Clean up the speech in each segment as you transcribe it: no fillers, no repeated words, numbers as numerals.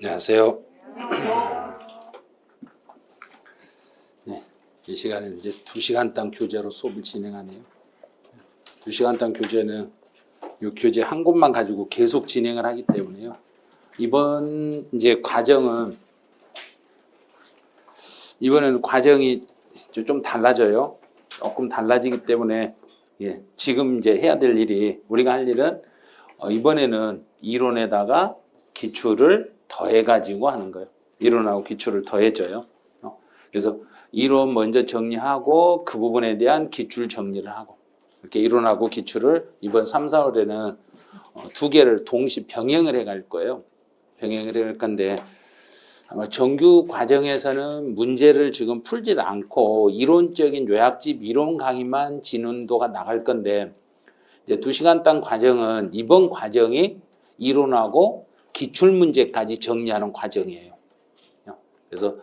안녕하세요. 네, 이 시간에는 이제 2시간당 교재로 수업을 진행하네요. 2시간당 교재는 이 교재 한 곳만 가지고 계속 진행을 하기 때문에요. 이번 이제 이번에는 과정이 좀 달라져요. 조금 달라지기 때문에 지금 이제 해야 될 일이 우리가 할 일은 이번에는 이론에다가 기출을 더해가지고 하는 거예요. 이론하고 기출을 더해줘요. 그래서 이론 먼저 정리하고 그 부분에 대한 기출 정리를 하고 이렇게 이론하고 기출을 이번 3, 4월에는 두 개를 동시 병행을 해갈 거예요. 병행을 해갈 건데 아마 정규 과정에서는 문제를 지금 풀지 않고 이론적인 요약집 이론 강의만 진행도가 나갈 건데 이제 2시간당 과정은 이번 과정이 이론하고 기출 문제까지 정리하는 과정이에요. 그래서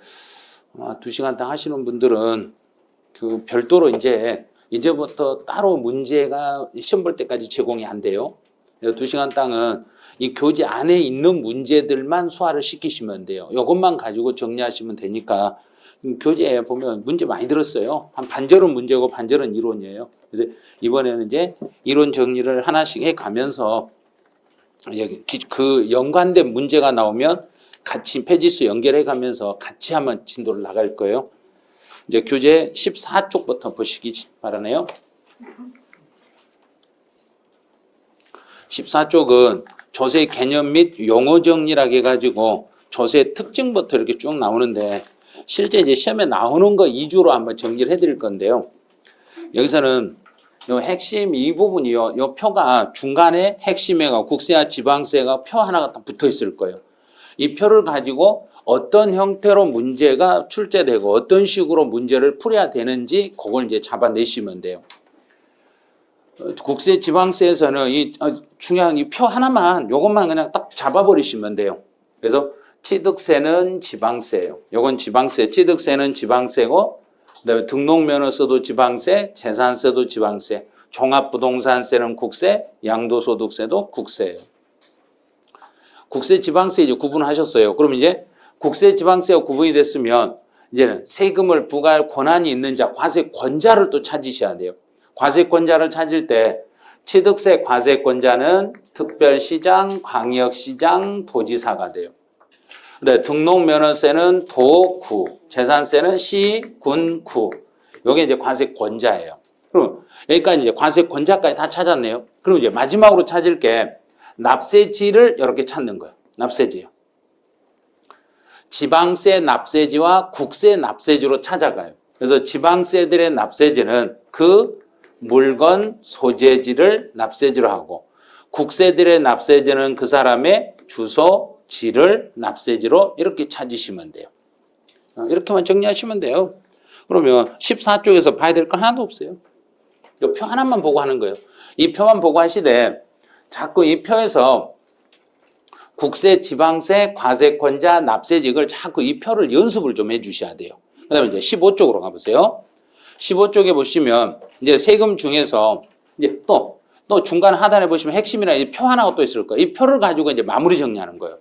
2시간당 하시는 분들은 그 별도로 이제부터 따로 문제가 시험 볼 때까지 제공이 안 돼요. 2시간당은 이 교재 안에 있는 문제들만 소화를 시키시면 돼요. 이것만 가지고 정리하시면 되니까 교재에 보면 문제 많이 들었어요. 한 반절은 문제고 반절은 이론이에요. 그래서 이번에는 이제 이론 정리를 하나씩 해 가면서 그 연관된 문제가 나오면 같이 페이지수 연결해 가면서 같이 한번 진도를 나갈 거예요. 이제 교재 14쪽부터 보시기 바라네요. 14쪽은 조세 개념 및 용어 정리라고 해가지고 조세 특징부터 이렇게 쭉 나오는데 실제 이제 시험에 나오는 거 위주로 한번 정리를 해드릴 건데요. 여기서는 요 핵심 이 부분이요. 요 표가 중간에 핵심에가 국세와 지방세가 표 하나가 딱 붙어 있을 거예요. 이 표를 가지고 어떤 형태로 문제가 출제되고 어떤 식으로 문제를 풀어야 되는지 그걸 이제 잡아내시면 돼요. 국세 지방세에서는 이 중요한 이 표 하나만 요것만 그냥 딱 잡아버리시면 돼요. 그래서 취득세는 지방세예요. 요건 지방세, 취득세는 지방세고 그다음에 등록면허세도 지방세, 재산세도 지방세, 종합부동산세는 국세, 양도소득세도 국세예요. 국세, 지방세 이제 구분하셨어요. 그럼 이제 국세, 지방세가 구분이 됐으면 이제는 세금을 부과할 권한이 있는 자, 과세권자를 또 찾으셔야 돼요. 과세권자를 찾을 때 취득세 과세권자는 특별시장, 광역시장, 도지사가 돼요. 네, 등록면허세는 도, 구, 재산세는 시, 군, 구. 이게 이제 과세권자예요. 그럼 여기까지 이제 과세권자까지 다 찾았네요. 그럼 이제 마지막으로 찾을 게 납세지를 이렇게 찾는 거예요. 납세지요. 지방세 납세지와 국세 납세지로 찾아가요. 그래서 지방세들의 납세지는 그 물건 소재지를 납세지로 하고 국세들의 납세지는 그 사람의 주소, 지를 납세지로 이렇게 찾으시면 돼요. 이렇게만 정리하시면 돼요. 그러면 14쪽에서 봐야 될 거 하나도 없어요. 이 표 하나만 보고 하는 거예요. 이 표만 보고 하시되 자꾸 이 표에서 국세, 지방세, 과세권자, 납세지 이걸 자꾸 이 표를 연습을 좀 해주셔야 돼요. 그 다음에 이제 15쪽으로 가보세요. 15쪽에 보시면 이제 세금 중에서 이제 또 중간 하단에 보시면 핵심이라 이 표 하나가 또 있을 거예요. 이 표를 가지고 이제 마무리 정리하는 거예요.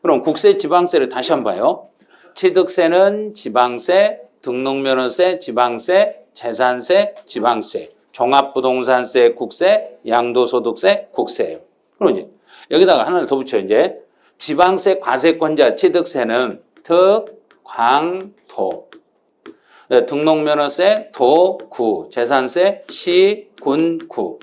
그럼 국세, 지방세를 다시 한번 봐요. 취득세는 지방세, 등록면허세, 지방세, 재산세, 지방세, 종합부동산세, 국세, 양도소득세, 국세예요. 그럼 이제 여기다가 하나를 더 붙여요. 이제 지방세 과세권자 취득세는 특, 광, 토. 등록면허세, 도, 구, 재산세, 시, 군, 구.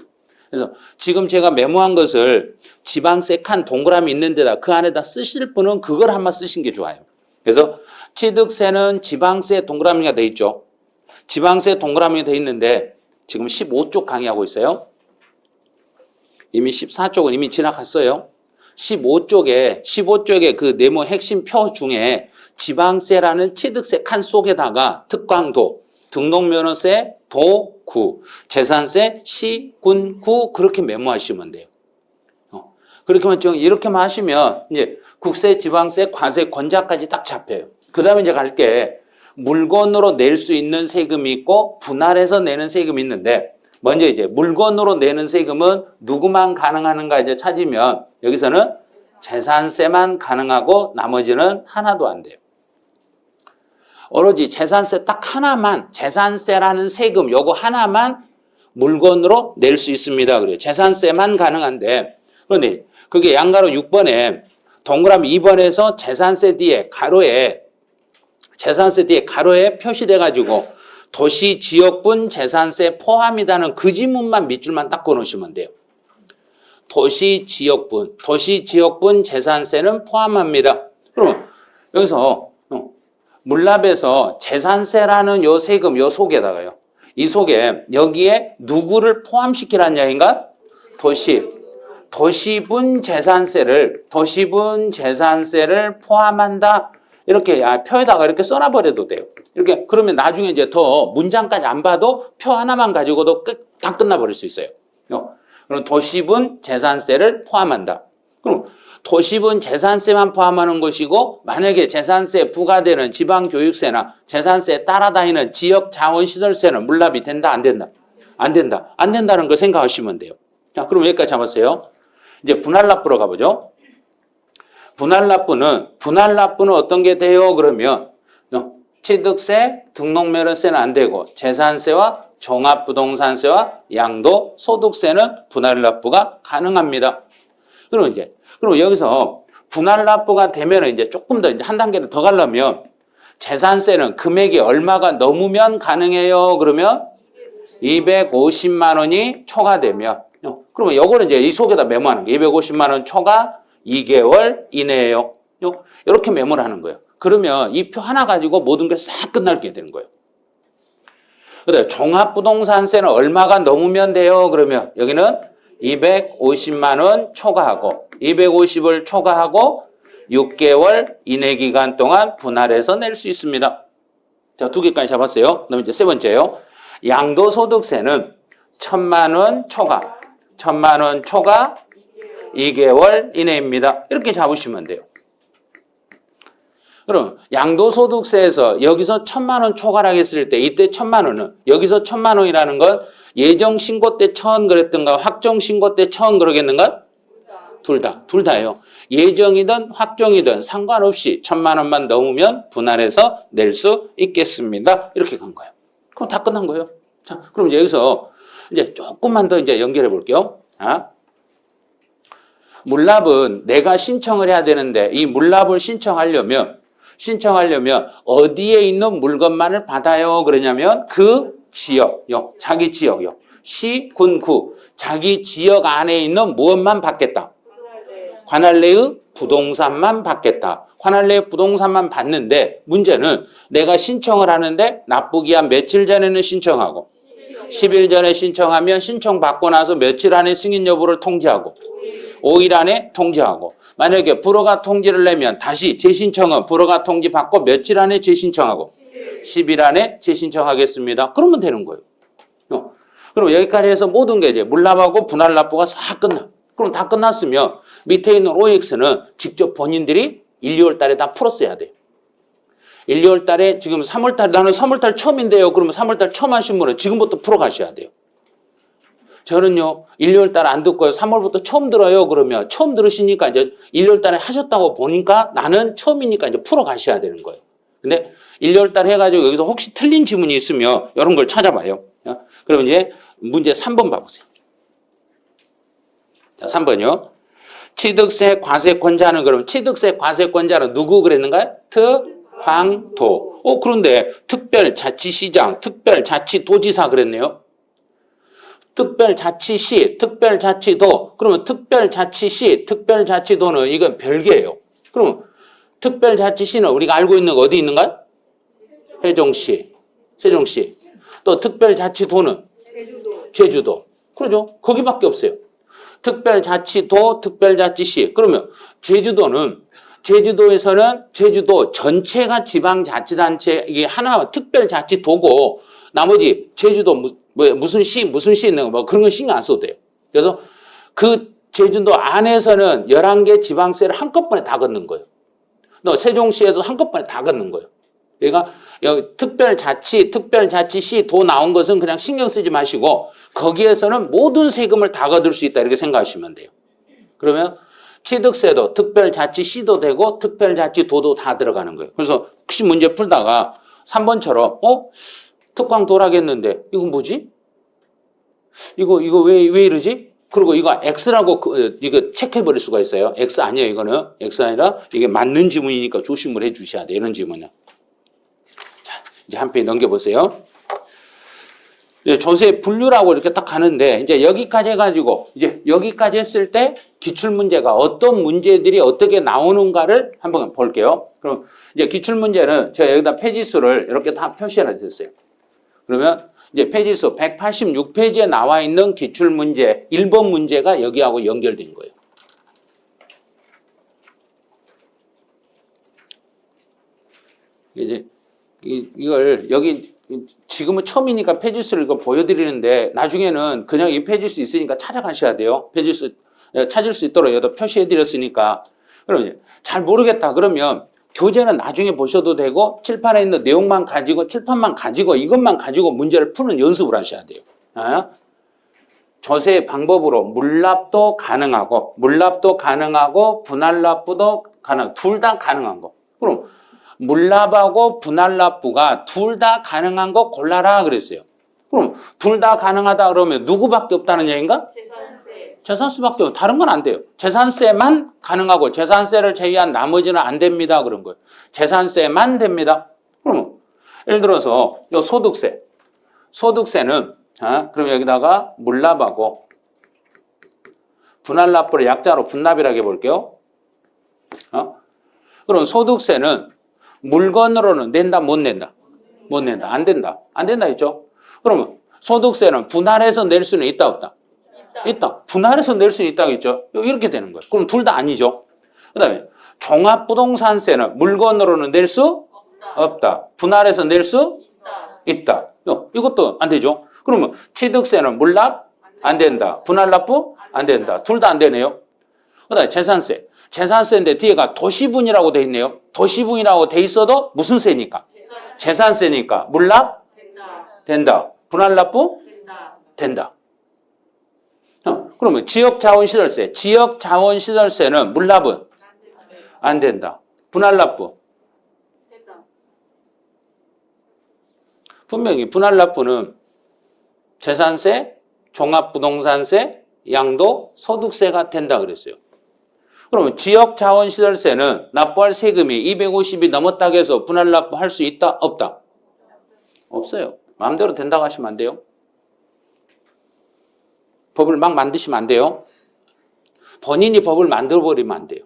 그래서 지금 제가 메모한 것을 지방세 칸 동그라미 있는 데다 그 안에다 쓰실 분은 그걸 한번 쓰신 게 좋아요. 그래서 취득세는 지방세 동그라미가 돼 있죠. 지방세 동그라미가 돼 있는데 지금 15쪽 강의하고 있어요. 이미 14쪽은 이미 지나갔어요. 15쪽에 그 네모 핵심 표 중에 지방세라는 취득세 칸 속에다가 특광도, 등록면허세, 도, 구, 재산세, 시, 군, 구 그렇게 메모하시면 돼요. 이렇게만 하시면 이제 국세, 지방세, 과세, 권자까지 딱 잡혀요. 그 다음에 이제 갈 게 물건으로 낼 수 있는 세금이 있고 분할해서 내는 세금이 있는데 먼저 이제 물건으로 내는 세금은 누구만 가능하는가 이제 찾으면 여기서는 재산세만 가능하고 나머지는 하나도 안 돼요. 오로지 재산세 딱 하나만, 재산세라는 세금 요거 하나만 물건으로 낼 수 있습니다. 그래요. 재산세만 가능한데, 그런데 그게 양가로 6번에 동그라미 2번에서 재산세 뒤에 가로에 표시돼 가지고 도시 지역분 재산세 포함이라는 그 지문만 밑줄만 딱 그어놓으시면 돼요. 도시 지역분 재산세는 포함합니다. 그러면 여기서 물납에서 재산세라는 요 세금 요 속에다가요. 이 속에 여기에 누구를 포함시키라는 이야기인가? 도시분 재산세를 포함한다. 이렇게 표에다가 이렇게 써놔버려도 돼요. 이렇게 그러면 나중에 이제 더 문장까지 안 봐도 표 하나만 가지고도 다 끝나버릴 수 있어요. 그럼 도시분 재산세를 포함한다. 그럼 도시분 재산세만 포함하는 것이고 만약에 재산세에 부과되는 지방교육세나 재산세에 따라다니는 지역자원시설세는 물납이 된다 안 된다? 안 된다는 걸 생각하시면 돼요. 자, 그럼 여기까지 잡았어요. 이제 분할납부로 가보죠. 분할납부는 어떤 게 돼요? 그러면 취득세, 등록면허세는 안 되고 재산세와 종합부동산세와 양도소득세는 분할납부가 가능합니다. 그럼 여기서 분할납부가 되면 이제 조금 더 이제 한 단계를 더 가려면 재산세는 금액이 얼마가 넘으면 가능해요? 그러면 250만 원이 초과되면 그러면 요거는 이제 이 속에다 메모하는 거예요. 250만 원 초과 2개월 이내에요. 이렇게 메모를 하는 거예요. 그러면 이 표 하나 가지고 모든 게 싹 끝나게 되는 거예요. 그다음에 종합부동산세는 얼마가 넘으면 돼요? 그러면 여기는 250만 원 초과하고 250을 초과하고 6개월 이내 기간 동안 분할해서 낼 수 있습니다. 자, 2개까지 잡았어요. 그럼 이제 세 번째요. 양도소득세는 1,000만 원 초과 2개월 이내입니다. 이렇게 잡으시면 돼요. 그럼 양도소득세에서 여기서 1,000만 원 초과라고 했을 때 이때 1,000만 원은 여기서 1,000만 원이라는 건 예정신고 때 1,000 그랬던가 확정신고 때 1,000 그러겠는가? 둘 다예요. 예정이든 확정이든 상관없이 1,000만 원만 넘으면 분할해서 낼 수 있겠습니다. 이렇게 간 거예요. 그럼 다 끝난 거예요. 자, 그럼 이제 여기서 이제 조금만 더 이제 연결해 볼게요. 물납은 내가 신청을 해야 되는데 이 물납을 신청하려면 어디에 있는 물건만을 받아요? 그러냐면 그 지역요. 자기 지역요. 시, 군, 구. 자기 지역 안에 있는 무엇만 받겠다? 관할내의 부동산만 받겠다. 관할내의 부동산만 받는데 문제는 내가 신청을 하는데 납부기한 며칠 전에는 신청하고 10일 전에 신청하면 신청받고 나서 며칠 안에 승인 여부를 통지하고 5일 안에 통지하고 만약에 불허가 통지를 내면 다시 재신청은 불허가 통지 받고 며칠 안에 재신청하고 10일 안에 재신청하겠습니다. 그러면 되는 거예요. 그럼 여기까지 해서 모든 게 이제 물납하고 분할납부가 싹 끝나. 그럼 다 끝났으면 밑에 있는 OX는 직접 본인들이 1, 2월 달에 다 풀었어야 돼요. 1, 2월 달에 지금 3월 달 나는 3월 달 처음인데요. 그러면 3월 달 처음 하신 분은 지금부터 풀어 가셔야 돼요. 저는요, 1, 2월 달 안 듣고요. 3월부터 처음 들어요. 그러면 처음 들으시니까 이제 1, 2월 달에 하셨다고 보니까 나는 처음이니까 이제 풀어 가셔야 되는 거예요. 근데 1, 2월 달 해가지고 여기서 혹시 틀린 지문이 있으면 이런 걸 찾아봐요. 그러면 이제 문제 3번 봐보세요. 자, 3번이요. 취득세 과세권자는 그럼 취득세 과세권자는 누구 그랬는가요? 특황도. 그런데 특별자치시장, 특별자치도지사 그랬네요. 특별자치시, 특별자치도. 그러면 특별자치시, 특별자치도는 이건 별개예요. 그럼 특별자치시는 우리가 알고 있는 거 어디 있는가요? 세종시. 또 특별자치도는 제주도. 그러죠? 거기밖에 없어요. 특별자치도, 특별자치시. 그러면 제주도에서는 제주도 전체가 지방자치단체 이게 하나 특별자치도고 나머지 제주도 무슨 시 있는 거 그런 건 신경 안 써도 돼요. 그래서 그 제주도 안에서는 11개 지방세를 한꺼번에 다 걷는 거예요. 너 세종시에서 한꺼번에 다 걷는 거예요. 그러니까 여기 특별자치시 도 나온 것은 그냥 신경 쓰지 마시고 거기에서는 모든 세금을 다 거둘 수 있다 이렇게 생각하시면 돼요. 그러면 취득세도 특별자치시도 되고 특별자치도도 다 들어가는 거예요. 그래서 혹시 문제 풀다가 3번처럼 특광 돌아겠는데 이건 뭐지? 이거 왜 이러지? 그리고 이거 X라고 이거 체크해 버릴 수가 있어요. X 아니에요. 이거는 X 아니라 이게 맞는 지문이니까 조심을 해 주셔야 돼요. 이런 지문은. 자, 이제 한 페이지 넘겨보세요. 조세 분류라고 이렇게 딱 가는데 이제 여기까지 해가지고 이제 여기까지 했을 때 기출문제가 어떤 문제들이 어떻게 나오는가를 한번 볼게요. 그럼 이제 기출문제는 제가 여기다 페이지수를 이렇게 다 표시해 놨어요. 그러면 이제 페이지수 186페이지에 나와 있는 기출문제 1번 문제가 여기하고 연결된 거예요. 이제 이걸 여기 지금은 처음이니까 페이지수를 이거 보여드리는데 나중에는 그냥 이 페이지수 있으니까 찾아가셔야 돼요. 페이지수 찾을 수 있도록 여기다 표시해드렸으니까. 그럼 잘 모르겠다 그러면 교재는 나중에 보셔도 되고 칠판에 있는 내용만 가지고 칠판만 가지고 이것만 가지고 문제를 푸는 연습을 하셔야 돼요. 조세 방법으로 물납도 가능하고 분할납부도 가능, 둘 다 가능한 거. 그럼 물납하고 분할납부가 둘 다 가능한 거 골라라 그랬어요. 그럼 둘 다 가능하다 그러면 누구밖에 없다는 얘기인가? 재산세밖에 없고 다른 건 안 돼요. 재산세만 가능하고 재산세를 제외한 나머지는 안 됩니다. 그런 거예요. 재산세만 됩니다. 그러면 예를 들어서 요 소득세는 그럼 여기다가 물납하고 분할납부를 약자로 분납이라고 해볼게요. 그럼 소득세는 물건으로는 낸다 못 낸다? 못 낸다. 안 된다. 안 된다 했죠? 그러면 소득세는 분할해서 낼 수는 있다 없다? 있다. 분할해서 낼 수 있다고 했죠. 이렇게 되는 거예요. 그럼 둘 다 아니죠. 그 다음에 종합부동산세는 물건으로는 낼 수 없다. 분할해서 낼 수 있다. 이것도 안 되죠. 그러면 취득세는 물납 안 된다. 분할납부 안 된다. 둘 다 안 되네요. 그 다음에 재산세인데 뒤에가 도시분이라고 돼 있네요. 도시분이라고 돼 있어도 무슨 세니까? 재산세니까 물납 된다. 분할납부 된다. 그러면 지역자원시설세는 물납은 안 된다. 분할납부 분명히 분할납부는 재산세, 종합부동산세, 양도, 소득세가 된다 그랬어요. 그러면 지역자원시설세는 납부할 세금이 250이 넘었다고 해서 분할납부 할 수 있다? 없다? 없어요. 마음대로 된다고 하시면 안 돼요. 법을 막 만드시면 안 돼요. 본인이 법을 만들어버리면 안 돼요.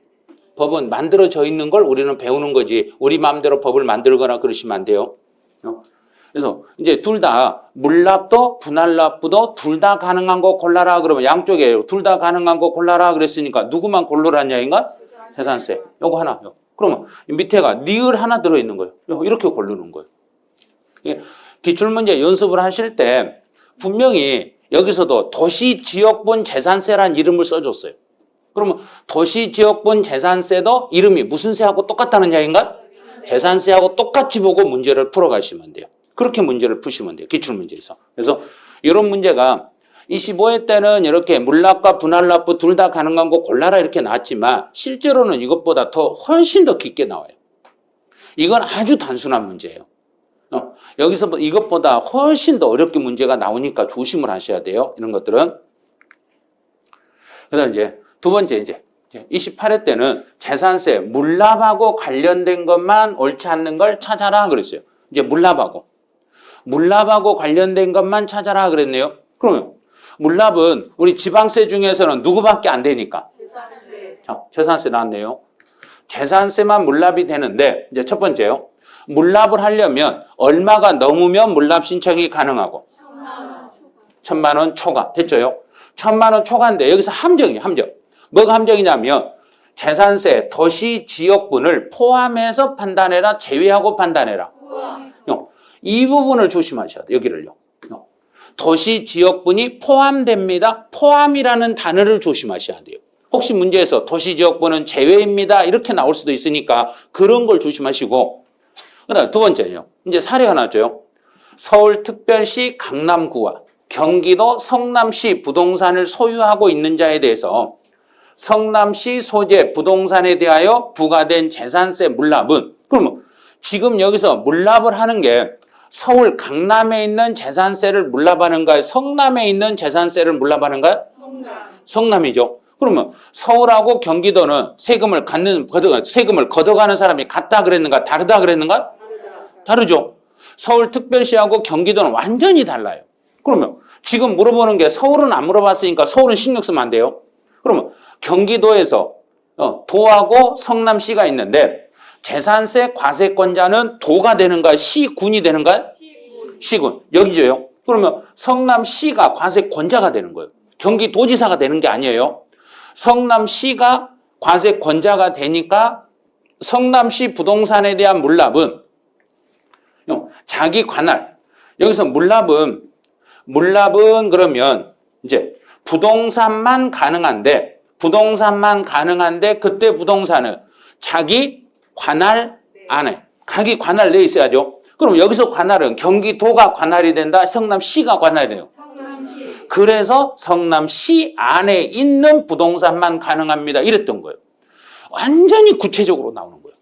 법은 만들어져 있는 걸 우리는 배우는 거지 우리 마음대로 법을 만들거나 그러시면 안 돼요. 그래서 이제 둘 다 물납도 분할납부도 둘 다 가능한 거 골라라 그러면 양쪽에 둘 다 가능한 거 골라라 그랬으니까 누구만 골라라는 얘기인가? 재산세. 요거 하나. 그러면 밑에가 니을 하나 들어있는 거예요. 이렇게 고르는 거예요. 기출문제 연습을 하실 때 분명히 여기서도 도시지역분 재산세란 이름을 써줬어요. 그러면 도시지역분 재산세도 이름이 무슨 세하고 똑같다는 얘기인가? 재산세하고 똑같이 보고 문제를 풀어가시면 돼요. 그렇게 문제를 푸시면 돼요. 기출문제에서. 그래서 이런 문제가 25회 때는 이렇게 물납과 분할납부 둘 다 가능한 거 골라라 이렇게 나왔지만 실제로는 이것보다 훨씬 더 깊게 나와요. 이건 아주 단순한 문제예요. 여기서 이것보다 훨씬 더 어렵게 문제가 나오니까 조심을 하셔야 돼요. 이런 것들은. 그다음 이제 두 번째 이제 28회 때는 재산세 물납하고 관련된 것만 옳지 않는 걸 찾아라 그랬어요. 이제 물납하고 관련된 것만 찾아라 그랬네요. 그러면 물납은 우리 지방세 중에서는 누구밖에 안 되니까 재산세 나왔네요. 재산세만 물납이 되는데 이제 첫 번째요. 물납을 하려면 얼마가 넘으면 물납 신청이 가능하고 1,000만 원 초과 됐죠요. 1,000만 원 초과인데 여기서 함정이에요. 함정. 뭐가 함정이냐면 재산세 도시 지역분을 포함해서 판단해라 제외하고 판단해라. 이 부분을 조심하셔야 돼요. 여기를요. 도시 지역분이 포함됩니다. 포함이라는 단어를 조심하셔야 돼요. 혹시 문제에서 도시 지역분은 제외입니다. 이렇게 나올 수도 있으니까 그런 걸 조심하시고 그다음 두 번째요. 이제 사례가 나왔죠. 서울특별시 강남구와 경기도 성남시 부동산을 소유하고 있는 자에 대해서 성남시 소재 부동산에 대하여 부과된 재산세 물납은, 그러면 지금 여기서 물납을 하는 게 서울 강남에 있는 재산세를 물납하는가요? 성남에 있는 재산세를 물납하는가요? 성남이죠. 그러면 서울하고 경기도는 세금을 걷어가는 사람이 같다 그랬는가 다르다 그랬는가? 다르죠. 서울특별시하고 경기도는 완전히 달라요. 그러면 지금 물어보는 게 서울은 안 물어봤으니까 서울은 신경 쓰면 안 돼요. 그러면 경기도에서 도하고 성남시가 있는데 재산세 과세권자는 도가 되는가 시군이 되는가? 시군. 여기죠요. 그러면 성남시가 과세권자가 되는 거예요. 경기도지사가 되는 게 아니에요. 성남시가 과세권자가 되니까 성남시 부동산에 대한 물납은 자기 관할. 여기서 물납은 그러면 이제 부동산만 가능한데 그때 부동산은 자기 관할 안에, 자기 관할 내에 있어야죠. 그럼 여기서 관할은 경기도가 관할이 된다, 성남시가 관할이 돼요. 그래서 성남시 안에 있는 부동산만 가능합니다. 이랬던 거예요. 완전히 구체적으로 나오는 거예요.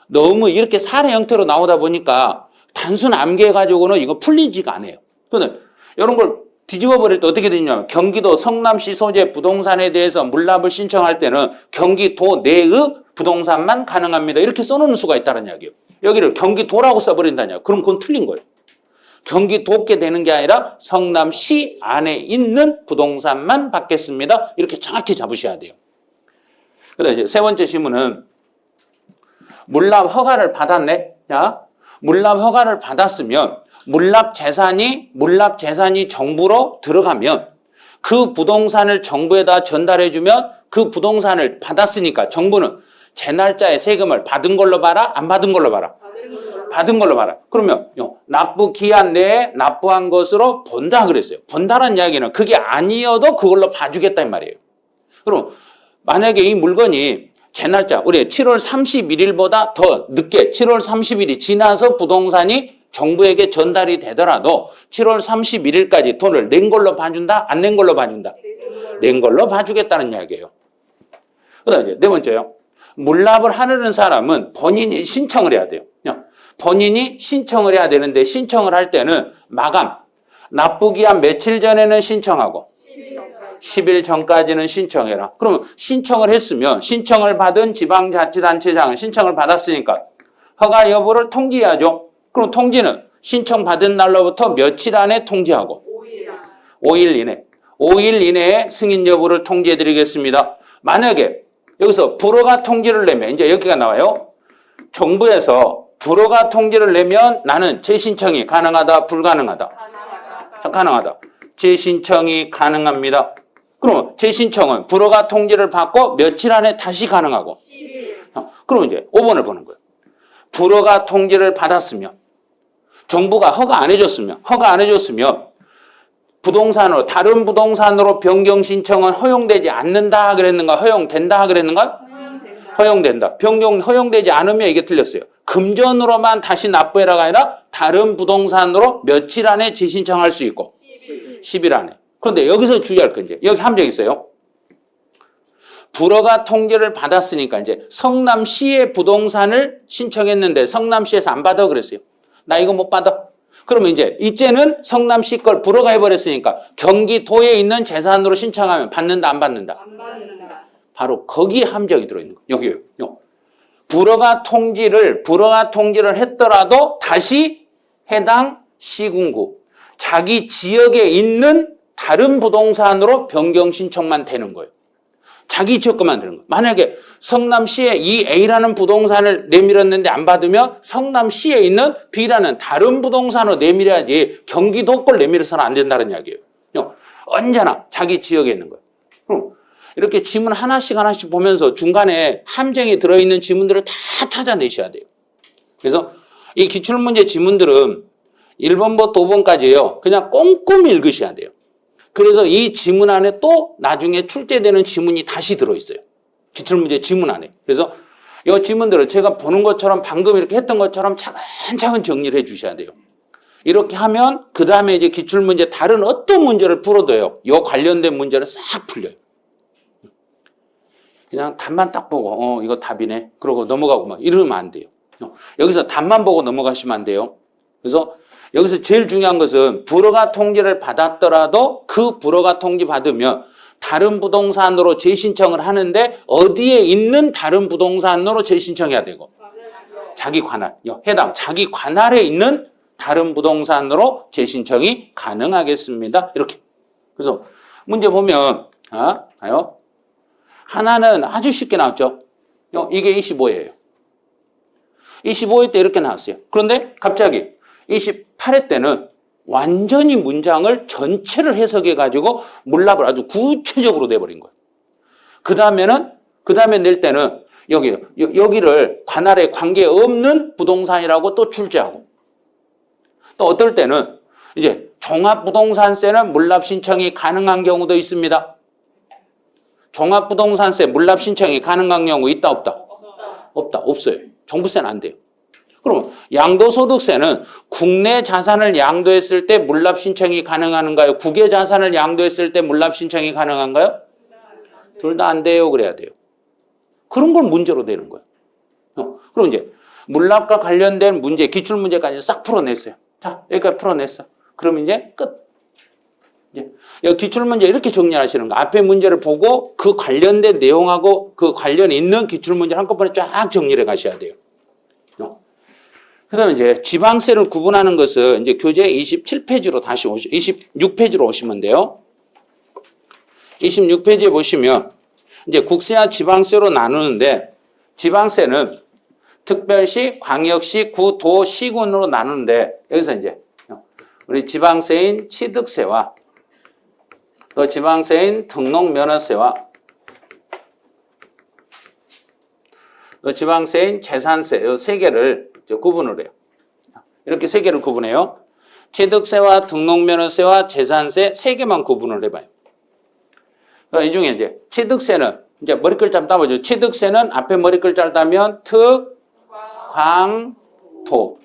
너무 이렇게 사례 형태로 나오다 보니까 단순 암기해가지고는 이거 풀리지가 않아요. 그런데 이런 걸 뒤집어 버릴 때 어떻게 되냐면 경기도 성남시 소재 부동산에 대해서 물납을 신청할 때는 경기도 내의 부동산만 가능합니다. 이렇게 써놓는 수가 있다는 이야기예요. 여기를 경기도라고 써버린다냐. 그럼 그건 틀린 거예요. 경기도께 되는 게 아니라 성남시 안에 있는 부동산만 받겠습니다. 이렇게 정확히 잡으셔야 돼요. 그다음 이제 세 번째 질문은 물납 허가를 받았네. 자, 물납 허가를 받았으면 물납 재산이 정부로 들어가면 그 부동산을 정부에다 전달해주면 그 부동산을 받았으니까 정부는 제 날짜에 세금을 받은 걸로 봐라, 안 받은 걸로 봐라? 받은 걸로 봐라. 그러면 납부 기한 내에 납부한 것으로 본다 그랬어요. 본다는 이야기는 그게 아니어도 그걸로 봐주겠다는 말이에요. 그럼 만약에 이 물건이 제 날짜, 우리 7월 31일보다 더 늦게 7월 30일이 지나서 부동산이 정부에게 전달이 되더라도 7월 31일까지 돈을 낸 걸로 봐준다? 안 낸 걸로 봐준다? 낸 걸로 봐주겠다는 이야기예요. 그다음 이제 네 번째요. 물납을 하려는 사람은 본인이 신청을 해야 돼요. 본인이 신청을 해야 되는데 신청을 할 때는 마감, 납부기한 며칠 전에는 신청하고 10일 전까지는 신청해라. 그러면 신청을 했으면 신청을 받은 지방자치단체장은 신청을 받았으니까 허가 여부를 통지해야죠. 그럼 통지는 신청받은 날로부터 며칠 안에 통지하고 5일 이내에 승인 여부를 통지해 드리겠습니다. 만약에 여기서 불허가 통지를 내면 이제 여기가 나와요. 정부에서 불허가 통지를 내면 나는 재신청이 가능하다, 불가능하다? 가능하다. 재신청이 가능합니다. 그럼 재신청은 불허가 통지를 받고 며칠 안에 다시 가능하고 10일. 그럼 이제 5번을 보는 거예요. 불허가 통지를 받았으면 정부가 허가 안 해줬으면 부동산으로 다른 부동산으로 변경 신청은 허용되지 않는다 그랬는가 허용된다 그랬는가? 허용된다. 변경 허용되지 않으면 이게 틀렸어요. 금전으로만 다시 납부해라가 아니라 다른 부동산으로 며칠 안에 재신청할 수 있고 10일 안에. 그런데 여기서 주의할 건 이제 여기 함정이 있어요. 불허가 통지를 받았으니까 이제 성남시의 부동산을 신청했는데 성남시에서 안 받아 그랬어요. 나 이거 못 받아. 그러면 이제는 성남시 걸 불허가 해버렸으니까 경기도에 있는 재산으로 신청하면 받는다 안 받는다? 안 받는다. 바로 거기에 함정이 들어있는 거예요. 여기요. 불허가 통지를 했더라도 다시 해당 시군구 자기 지역에 있는 다른 부동산으로 변경 신청만 되는 거예요. 자기 지역 것만 되는 거예요. 만약에 성남시에 이 A라는 부동산을 내밀었는데 안 받으면 성남시에 있는 B라는 다른 부동산으로 내밀어야지 경기도 걸 내밀어서는 안 된다는 이야기예요. 언제나 자기 지역에 있는 거예요. 그럼 이렇게 지문 하나씩 보면서 중간에 함정이 들어있는 지문들을 다 찾아내셔야 돼요. 그래서 이 기출문제 지문들은 1번부터 5번까지예요. 그냥 꼼꼼히 읽으셔야 돼요. 그래서 이 지문 안에 또 나중에 출제되는 지문이 다시 들어있어요. 기출문제 지문 안에. 그래서 이 지문들을 제가 보는 것처럼 방금 이렇게 했던 것처럼 차근차근 정리를 해 주셔야 돼요. 이렇게 하면 그 다음에 이제 기출문제 다른 어떤 문제를 풀어도요. 이 관련된 문제를 싹 풀려요. 그냥 답만 딱 보고 이거 답이네. 그러고 넘어가고 막 이러면 안 돼요. 여기서 답만 보고 넘어가시면 안 돼요. 그래서 여기서 제일 중요한 것은 불허가 통지를 받았더라도 그 불허가 통지 받으면 다른 부동산으로 재신청을 하는데 어디에 있는 다른 부동산으로 재신청해야 되고 자기 관할, 해당 자기 관할에 있는 다른 부동산으로 재신청이 가능하겠습니다. 이렇게. 그래서 문제 보면 봐요. 하나는 아주 쉽게 나왔죠. 이게 25예요. 25회 때 이렇게 나왔어요. 그런데 갑자기 28회 때는 완전히 문장을 전체를 해석해가지고 물납을 아주 구체적으로 내버린 거예요. 그 다음에 낼 때는 여기를 관할에 관계없는 부동산이라고 또 출제하고 또 어떨 때는 이제 종합부동산세는 물납 신청이 가능한 경우도 있습니다. 종합부동산세 물납 신청이 가능한 경우 있다 없다? 없다. 없어요. 종부세는 안 돼요. 그럼 양도소득세는 국내 자산을 양도했을 때 물납 신청이 가능한가요? 국외 자산을 양도했을 때 물납 신청이 가능한가요? 둘 다 안 돼요. 그래야 돼요. 그런 걸 문제로 내는 거예요. 그럼 이제 물납과 관련된 문제, 기출문제까지 싹 풀어냈어요. 자, 여기까지 풀어냈어. 그럼 이제 끝. 이제 여기 기출문제 이렇게 정리하시는 거. 앞에 문제를 보고 그 관련된 내용하고 그 관련 있는 기출문제를 한꺼번에 쫙 정리를 해 가셔야 돼요. 그 다음에 이제 지방세를 구분하는 것은 이제 교재 27페이지로 26페이지로 오시면 돼요. 26페이지에 보시면 이제 국세와 지방세로 나누는데 지방세는 특별시, 광역시, 구, 도, 시군으로 나누는데 여기서 이제 우리 지방세인 취득세와 또 지방세인 등록면허세와 또 지방세인 재산세 이 세 개를 구분을 해요. 이렇게 세 개를 구분해요. 취득세와 등록면허세와 재산세 세 개만 구분을 해봐요. 그럼 이 중에 이제 취득세는 이제 머리글자 따보죠. 취득세는 앞에 머리글자를 따면 특, 광, 토.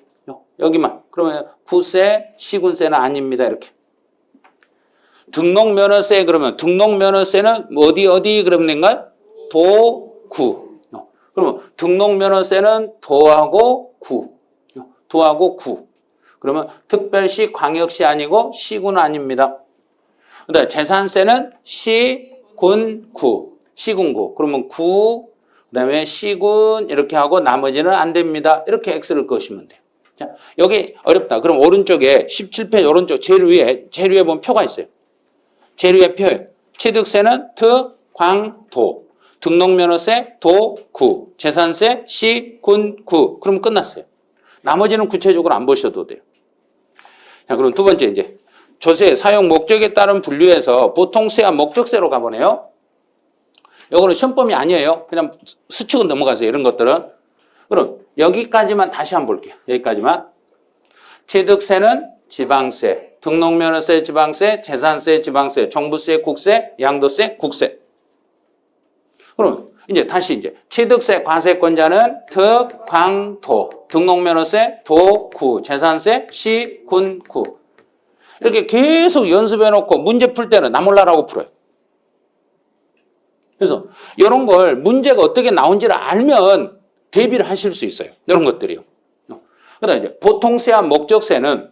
여기만. 그러면 구세, 시군세는 아닙니다. 이렇게. 등록면허세 그러면 등록면허세는 어디 그러면 된가요? 도, 구. 그러면 등록면허세는 도하고 구. 그러면 특별시, 광역시 아니고 시군 아닙니다. 그다음에 재산세는 시, 군, 구. 시군구. 그러면 구, 그다음에 시군 이렇게 하고 나머지는 안 됩니다. 이렇게 X를 그으시면 돼요. 자, 여기 어렵다. 그럼 오른쪽에 17페이지 오른쪽 제일 위에 보면 표가 있어요. 제일 위에 표예요. 취득세는 특, 광, 도. 등록면허세, 도, 구. 재산세, 시, 군, 구. 그럼 끝났어요. 나머지는 구체적으로 안 보셔도 돼요. 자, 그럼 두 번째 이제 조세 사용 목적에 따른 분류에서 보통세와 목적세로 가보네요. 이거는 시험범위 아니에요. 그냥 스치고 넘어가세요. 이런 것들은. 그럼 여기까지만 다시 한번 볼게요. 여기까지만. 취득세는 지방세, 등록면허세 지방세, 재산세 지방세, 종부세 국세, 양도세 국세. 그럼 이제 다시 이제 취득세 과세권자는 특, 광, 도, 등록면허세, 도, 구, 재산세, 시, 군, 구. 이렇게 계속 연습해 놓고 문제 풀 때는 나 몰라라고 풀어요. 그래서 이런 걸 문제가 어떻게 나온지를 알면 대비를 하실 수 있어요. 이런 것들이요. 그다음에 이제 보통세와 목적세는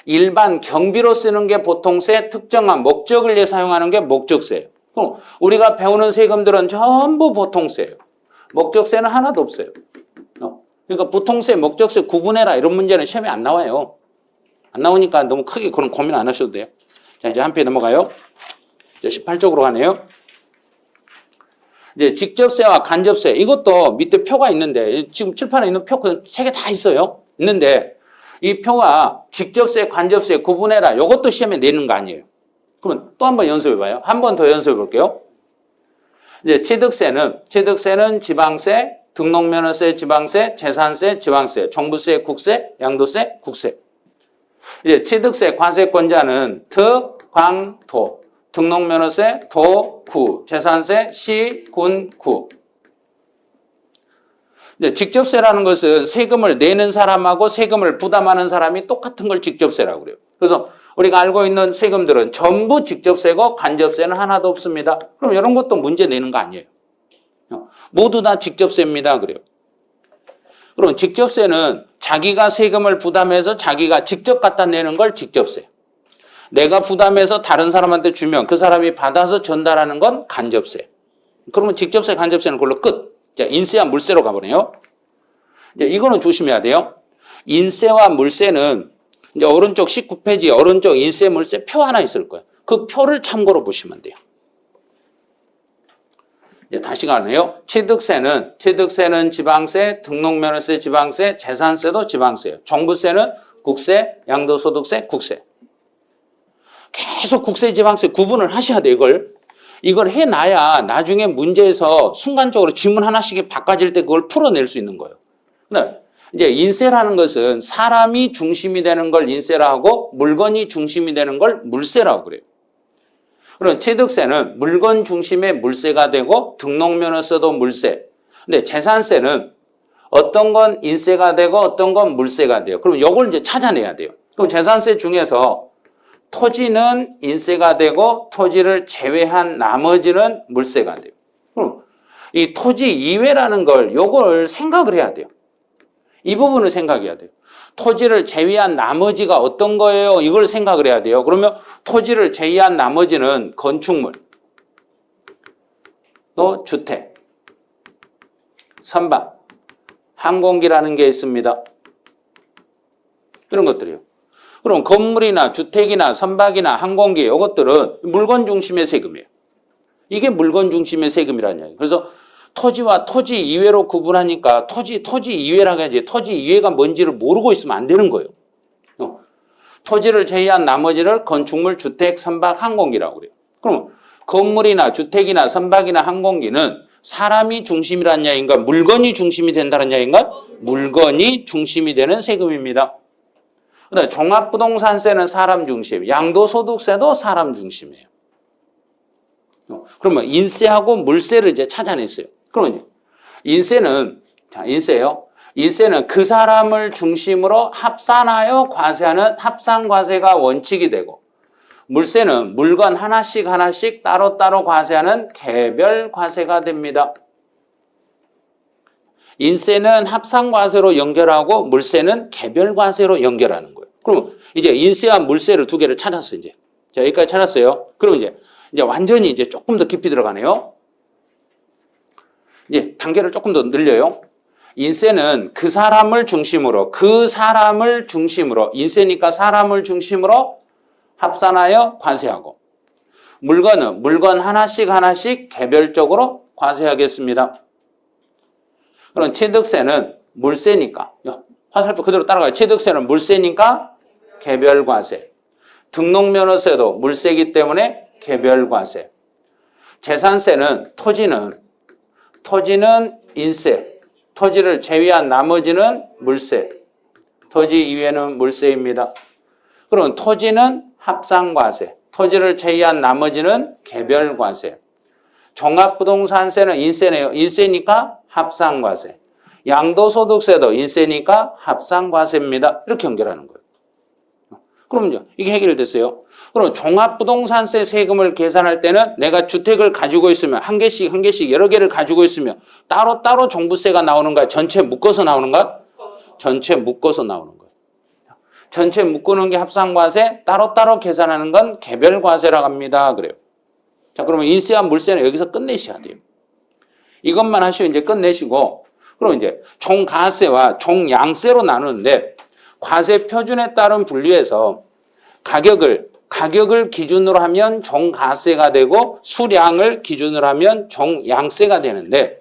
일반 경비로 쓰는 게 보통세, 특정한 목적을 위해 사용하는 게 목적세예요. 그럼 우리가 배우는 세금들은 전부 보통세예요. 목적세는 하나도 없어요. 그러니까 보통세, 목적세 구분해라 이런 문제는 시험에 안 나와요. 안 나오니까 너무 크게 그런 고민 안 하셔도 돼요. 자, 이제 한 페이지 넘어가요. 이제 18쪽으로 가네요. 이제 직접세와 간접세 이것도 밑에 표가 있는데 지금 칠판에 있는 표 세 개 다 있어요. 있는데 이 표가 직접세, 간접세 구분해라 이것도 시험에 내는 거 아니에요. 그러면 또 한 번 연습해봐요. 한 번 더 연습해볼게요. 이제 취득세는 지방세, 등록면허세 지방세, 재산세 지방세, 종부세 국세, 양도세 국세. 이제 취득세 과세권자는 특, 광, 도. 등록면허세, 도, 구, 재산세, 시, 군, 구. 이제 직접세라는 것은 세금을 내는 사람하고 세금을 부담하는 사람이 똑같은 걸 직접세라고 그래요. 그래서 우리가 알고 있는 세금들은 전부 직접세고 간접세는 하나도 없습니다. 그럼 이런 것도 문제 내는 거 아니에요. 모두 다 직접세입니다. 그래요. 그럼 직접세는 자기가 세금을 부담해서 자기가 직접 갖다 내는 걸 직접세. 내가 부담해서 다른 사람한테 주면 그 사람이 받아서 전달하는 건 간접세. 그러면 직접세, 간접세는 그걸로 끝. 자, 인세와 물세로 가보네요. 이제 이거는 조심해야 돼요. 인세와 물세는 이제 오른쪽 19페이지 오른쪽 인세, 물세 표 하나 있을 거예요. 그 표를 참고로 보시면 돼요. 이제 다시 가네요. 취득세는 지방세, 등록면허세 지방세, 재산세도 지방세예요. 종부세는 국세, 양도소득세, 국세. 계속 국세, 지방세 구분을 하셔야 돼요. 이걸 해놔야 나중에 문제에서 순간적으로 지문 하나씩 바꿔질 때 그걸 풀어낼 수 있는 거예요. 네. 이제 인세라는 것은 사람이 중심이 되는 걸 인세라 하고 물건이 중심이 되는 걸 물세라고 그래요. 그럼 취득세는 물건 중심의 물세가 되고 등록면허세도 물세. 근데 재산세는 어떤 건 인세가 되고 어떤 건 물세가 돼요. 그럼 이걸 이제 찾아내야 돼요. 그럼 재산세 중에서 토지는 인세가 되고 토지를 제외한 나머지는 물세가 돼요. 그럼 이 토지 이외라는 걸 요걸 생각을 해야 돼요. 이 부분을 생각해야 돼요. 토지를 제외한 나머지가 어떤 거예요? 이걸 생각을 해야 돼요. 그러면 토지를 제외한 나머지는 건축물, 또 주택, 선박, 항공기라는 게 있습니다. 이런 것들이요. 그럼 건물이나 주택이나 선박이나 항공기 이것들은 물건 중심의 세금이에요. 이게 물건 중심의 세금이라는 얘기예요. 그래서 토지와 토지 이외로 구분하니까 토지 이외라고 해야지 토지 이외가 뭔지를 모르고 있으면 안 되는 거예요. 토지를 제외한 나머지를 건축물, 주택, 선박, 항공기라고 그래요. 그럼 건물이나 주택이나 선박이나 항공기는 사람이 중심이라는 이야기인가 물건이 중심이 된다는 이야기인가? 물건이 중심이 되는 세금입니다. 그다음에 종합부동산세는 사람 중심, 양도소득세도 사람 중심이에요. 그러면 인세하고 물세를 이제 찾아냈어요. 그러면 인세는 자 인세요. 인세는 그 사람을 중심으로 합산하여 과세하는 합산과세가 원칙이 되고, 물세는 물건 하나씩 따로따로 과세하는 개별과세가 됩니다. 인세는 합산과세로 연결하고 물세는 개별과세로 연결하는 거예요. 그럼 이제 인세와 물세를 두 개를 찾았어요. 이제 자 여기까지 찾았어요. 그럼 이제 완전히 이제 조금 더 깊이 들어가네요. 이제 단계를 조금 더 늘려요. 인세는 그 사람을 중심으로 인세니까 사람을 중심으로 합산하여 과세하고, 물건은 물건 하나씩 개별적으로 과세하겠습니다. 그럼 취득세는 물세니까 화살표 그대로 따라가요. 취득세는 물세니까 개별과세. 등록면허세도 물세이기 때문에 개별과세. 재산세는 토지는 인세, 토지를 제외한 나머지는 물세, 토지 이외는 물세입니다. 그럼 토지는 합산과세, 토지를 제외한 나머지는 개별과세. 종합부동산세는 인세네요. 인세니까 합산과세. 양도소득세도 인세니까 합산과세입니다. 이렇게 연결하는 거예요. 그럼요. 이게 해결됐어요. 그럼 종합부동산세 세금을 계산할 때는 내가 주택을 가지고 있으면 한 개씩 여러 개를 가지고 있으면 따로따로 종부세가 나오는가? 전체 묶어서 나오는가? 전체 묶어서 나오는 거예요. 전체 묶는 게 합산과세, 따로따로 계산하는 건 개별과세라고 합니다. 그래요. 자, 그러면 인세와 물세는 여기서 끝내셔야 돼요. 이것만 하시고 이제 끝내시고, 그럼 이제 총가세와 총양세로 나누는데, 과세 표준에 따른 분류에서 가격을 기준으로 하면 종가세가 되고 수량을 기준으로 하면 종양세가 되는데,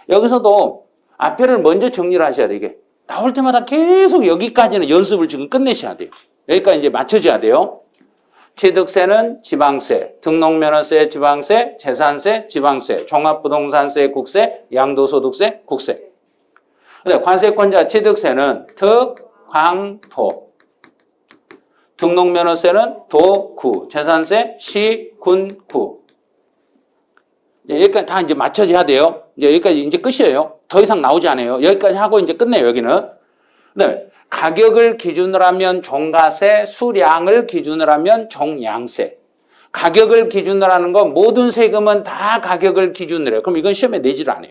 여기서도 앞에를 먼저 정리를 하셔야 돼요. 이게 나올 때마다 계속 여기까지는 연습을 지금 끝내셔야 돼요. 여기까지 이제 맞춰줘야 돼요. 취득세는 지방세, 등록면허세 지방세, 재산세 지방세, 종합부동산세 국세, 양도소득세 국세. 근데 관세권자 취득세는 광토, 등록면허세는 도, 재산세 시, 군, 구. 여기까지 다 이제 맞춰져야 돼요. 이제 여기까지 이제 끝이에요. 더 이상 나오지 않아요. 여기까지 하고 이제 끝내요, 여기는. 네. 가격을 기준으로 하면 종가세, 수량을 기준으로 하면 종양세. 가격을 기준으로 하는 건 모든 세금은 다 가격을 기준으로 해요. 그럼 이건 시험에 내지를 않아요.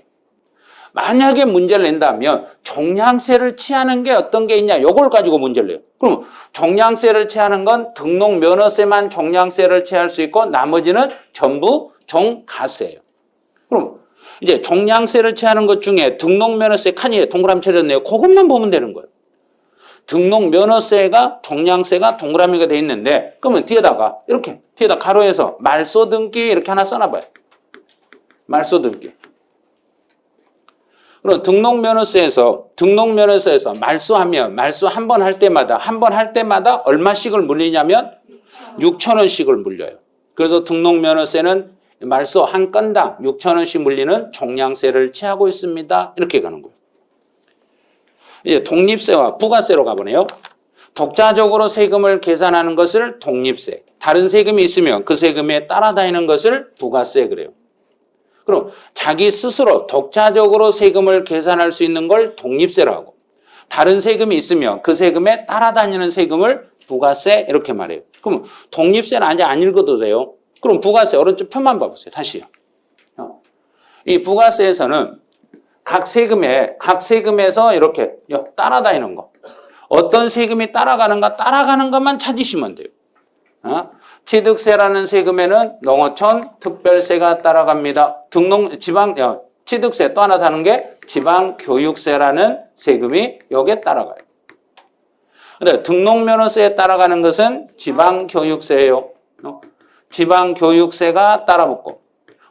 만약에 문제를 낸다면 종량세를 취하는 게 어떤 게 있냐 이걸 가지고 문제를 내요. 그럼 종량세를 취하는 건 등록면허세만 종량세를 취할 수 있고 나머지는 전부 종가세예요. 그럼 이제 종량세를 취하는 것 중에 등록면허세 칸이에 동그라미 쳐졌네요. 그것만 보면 되는 거예요. 등록면허세가 종량세가 동그라미가 돼 있는데 그러면 뒤에다가 이렇게 뒤에다 가로에서 말소등기 이렇게 하나 써놔봐요. 말소등기. 그럼 등록면허세에서 말소하면 말소 한 번 할 때마다 얼마씩을 물리냐면 6,000원씩을 물려요. 그래서 등록면허세는 말소 한 건당 6,000원씩 물리는 종량세를 취하고 있습니다. 이렇게 가는 거예요. 이제 독립세와 부가세로 가보네요. 독자적으로 세금을 계산하는 것을 독립세, 다른 세금이 있으면 그 세금에 따라다니는 것을 부가세 그래요. 그럼 자기 스스로 독자적으로 세금을 계산할 수 있는 걸 독립세라고 하고 다른 세금이 있으면 그 세금에 따라다니는 세금을 부가세 이렇게 말해요. 그럼 독립세는 아직 안 읽어도 돼요. 그럼 부가세 오른쪽 표만 봐보세요. 다시요. 이 부가세에서는 각 세금에서 이렇게 따라다니는 거. 어떤 세금이 따라가는 것만 찾으시면 돼요. 취득세라는 세금에는 농어촌 특별세가 따라갑니다. 취득세 또 하나 다른 게 지방교육세라는 세금이 여기에 따라가요. 근데 등록면허세에 따라가는 것은 지방교육세예요. 지방교육세가 따라붙고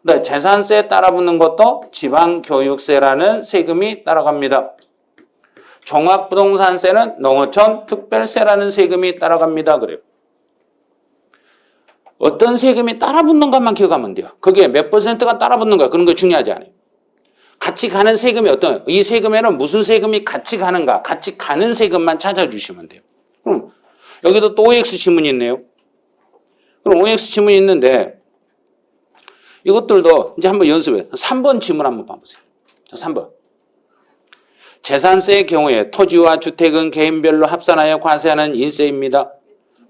근데 재산세에 따라붙는 것도 지방교육세라는 세금이 따라갑니다. 종합부동산세는 농어촌 특별세라는 세금이 따라갑니다. 그래요. 어떤 세금이 따라붙는 것만 기억하면 돼요. 거기에 몇 퍼센트가 따라붙는 거 그런 거 중요하지 않아요. 같이 가는 세금이 이 세금에는 무슨 세금이 같이 가는가 같이 가는 세금만 찾아주시면 돼요. 그럼 여기도 또 OX 지문이 있네요. 그럼 OX 지문이 있는데 이것들도 이제 한번 연습해요. 3번 지문 한번 봐보세요. 자, 3번. 재산세의 경우에 토지와 주택은 개인별로 합산하여 과세하는 인세입니다.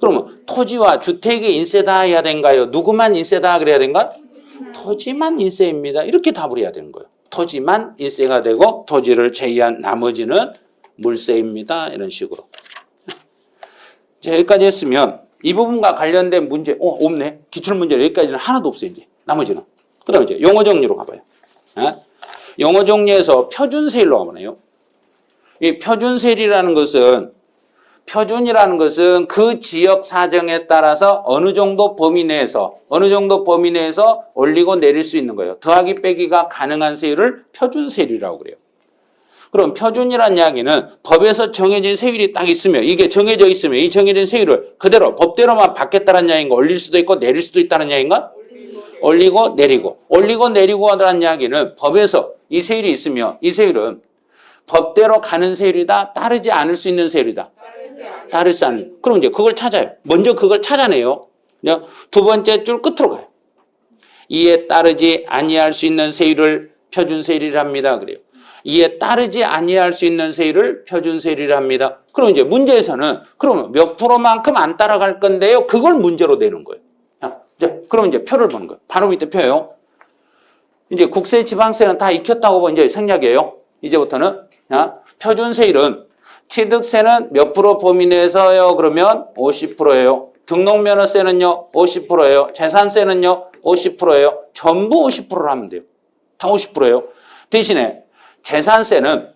그러면 토지와 주택이 인세다 해야 된가요? 누구만 인세다 그래야 된가? 토지만 인세입니다. 이렇게 답을 해야 되는 거예요. 토지만 인세가 되고 토지를 제외한 나머지는 물세입니다. 이런 식으로. 자, 여기까지 했으면 이 부분과 관련된 문제, 없네. 기출문제 여기까지는 하나도 없어요. 이제 나머지는. 그 다음에 이제 용어 정리로 가봐요. 용어 정리에서 표준세율로 가보네요. 이 표준세율이라는 것은 그 지역 사정에 따라서 어느 정도 범위 내에서 올리고 내릴 수 있는 거예요. 더하기 빼기가 가능한 세율을 표준세율이라고 그래요. 그럼 표준이라는 이야기는 법에서 정해진 세율이 딱 있으면 이게 정해져 있으면 이 정해진 세율을 그대로 법대로만 받겠다는 이야기인가 올릴 수도 있고 내릴 수도 있다는 이야기인가? 올리고 내리고 하라는 이야기는 법에서 이 세율이 있으면 이 세율은 법대로 가는 세율이다. 따르지 않을 수 있는 세율이다. 따르지 않는. 그럼 이제 그걸 찾아요. 먼저 그걸 찾아내요. 두 번째 줄 끝으로 가요. 이에 따르지 아니할 수 있는 세율을 표준세율이랍니다. 그래요. 이에 따르지 아니할 수 있는 세율을 표준세율이랍니다. 그럼 이제 문제에서는 그러면 몇 프로만큼 안 따라갈 건데요. 그걸 문제로 내는 거예요. 그럼 이제 표를 보는 거예요. 바로 밑에 표예요. 이제 국세, 지방세는 다 익혔다고 이제 생략이에요. 이제부터는 표준세율은 취득세는 몇 프로 범위 내에서요? 그러면 50%예요. 등록면허세는요? 50%예요. 재산세는요? 50%예요. 전부 50%로 하면 돼요. 다 50%예요. 대신에 재산세는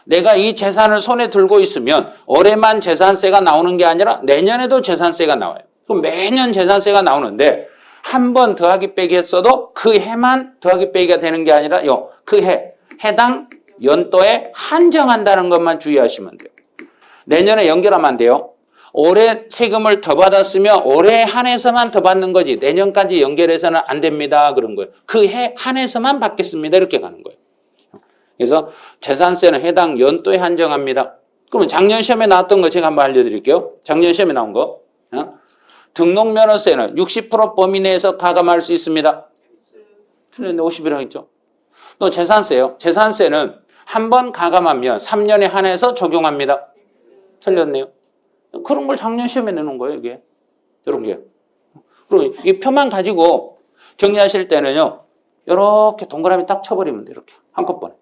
내가 이 재산을 손에 들고 있으면 올해만 재산세가 나오는 게 아니라 내년에도 재산세가 나와요. 그럼 매년 재산세가 나오는데 한 번 더하기 빼기 했어도 그 해만 더하기 빼기가 되는 게 아니라 그 해당 연도에 한정한다는 것만 주의하시면 돼요. 내년에 연결하면 안 돼요. 올해 세금을 더 받았으면 올해 한해서만 더 받는 거지 내년까지 연결해서는 안 됩니다. 그런 거예요. 그 해 한해서만 받겠습니다. 이렇게 가는 거예요. 그래서 재산세는 해당 연도에 한정합니다. 그러면 작년 시험에 나왔던 거 제가 한번 알려드릴게요. 작년 시험에 나온 거. 등록면허세는 60% 범위 내에서 가감할 수 있습니다. 틀렸는데 50이라고 했죠. 또 재산세요. 재산세는 한 번 가감하면 3년에 한해서 적용합니다. 틀렸네요. 그런 걸 작년 시험에 내놓은 거예요, 이게. 이런 게. 그리고 이 표만 가지고 정리하실 때는요, 이렇게 동그라미 딱 쳐버리면 돼요, 이렇게. 한꺼번에.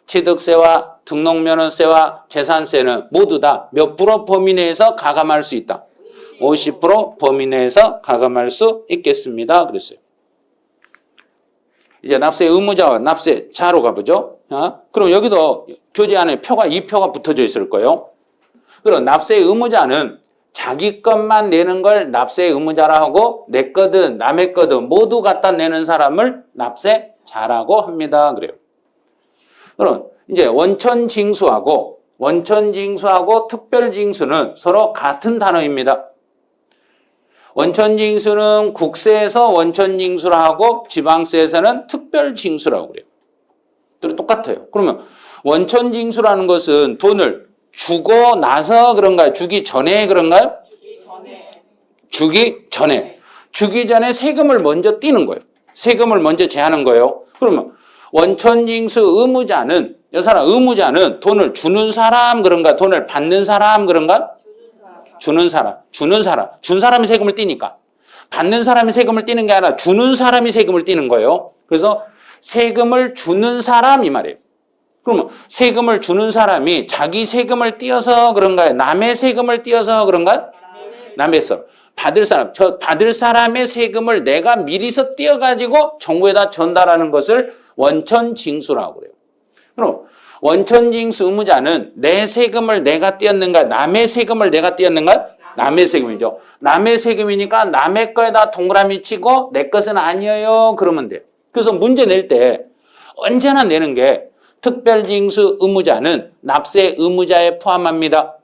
취득세와 등록면허세와 재산세는 모두 다 몇 프로 범위 내에서 가감할 수 있다? 50% 범위 내에서 가감할 수 있겠습니다. 그랬어요. 이제 납세 의무자와 납세자로 가보죠. 그럼 여기도 교재 안에 표가 이 표가 붙어져 있을 거예요. 그럼 납세 의무자는 자기 것만 내는 걸 납세 의무자라 하고 내 거든 남의 거든 모두 갖다 내는 사람을 납세자라고 합니다. 그래요. 그럼 이제 원천징수하고 특별징수는 서로 같은 단어입니다. 원천징수는 국세에서 원천징수를 하고 지방세에서는 특별징수라고 그래요. 똑같아요. 그러면 원천징수라는 것은 돈을 주고 나서 그런가요? 주기 전에 그런가요? 주기 전에. 주기 전에 세금을 먼저 떼는 거예요. 세금을 먼저 제하는 거예요. 그러면 원천징수 의무자는 의무자는 돈을 주는 사람 그런가? 돈을 받는 사람 그런가? 주는 사람이 세금을 떼니까. 받는 사람이 세금을 떼는 게 아니라 주는 사람이 세금을 떼는 거예요. 그래서 세금을 주는 사람 이 말이에요. 그러면 세금을 주는 사람이 자기 세금을 떼어서 그런가요? 남의 세금을 떼어서 그런가요? 남에서. 받을 사람의 세금을 내가 미리서 떼어가지고 정부에다 전달하는 것을 원천징수라고 그래요. 그럼 원천징수 의무자는 내 세금을 내가 떼었는가? 남의 세금을 내가 떼었는가? 남의 세금이죠. 남의 세금이니까 남의 거에다 동그라미 치고 내 것은 아니에요. 그러면 돼요. 그래서 문제 낼 때 언제나 내는 게 특별징수 의무자는 납세 의무자에 포함합니다.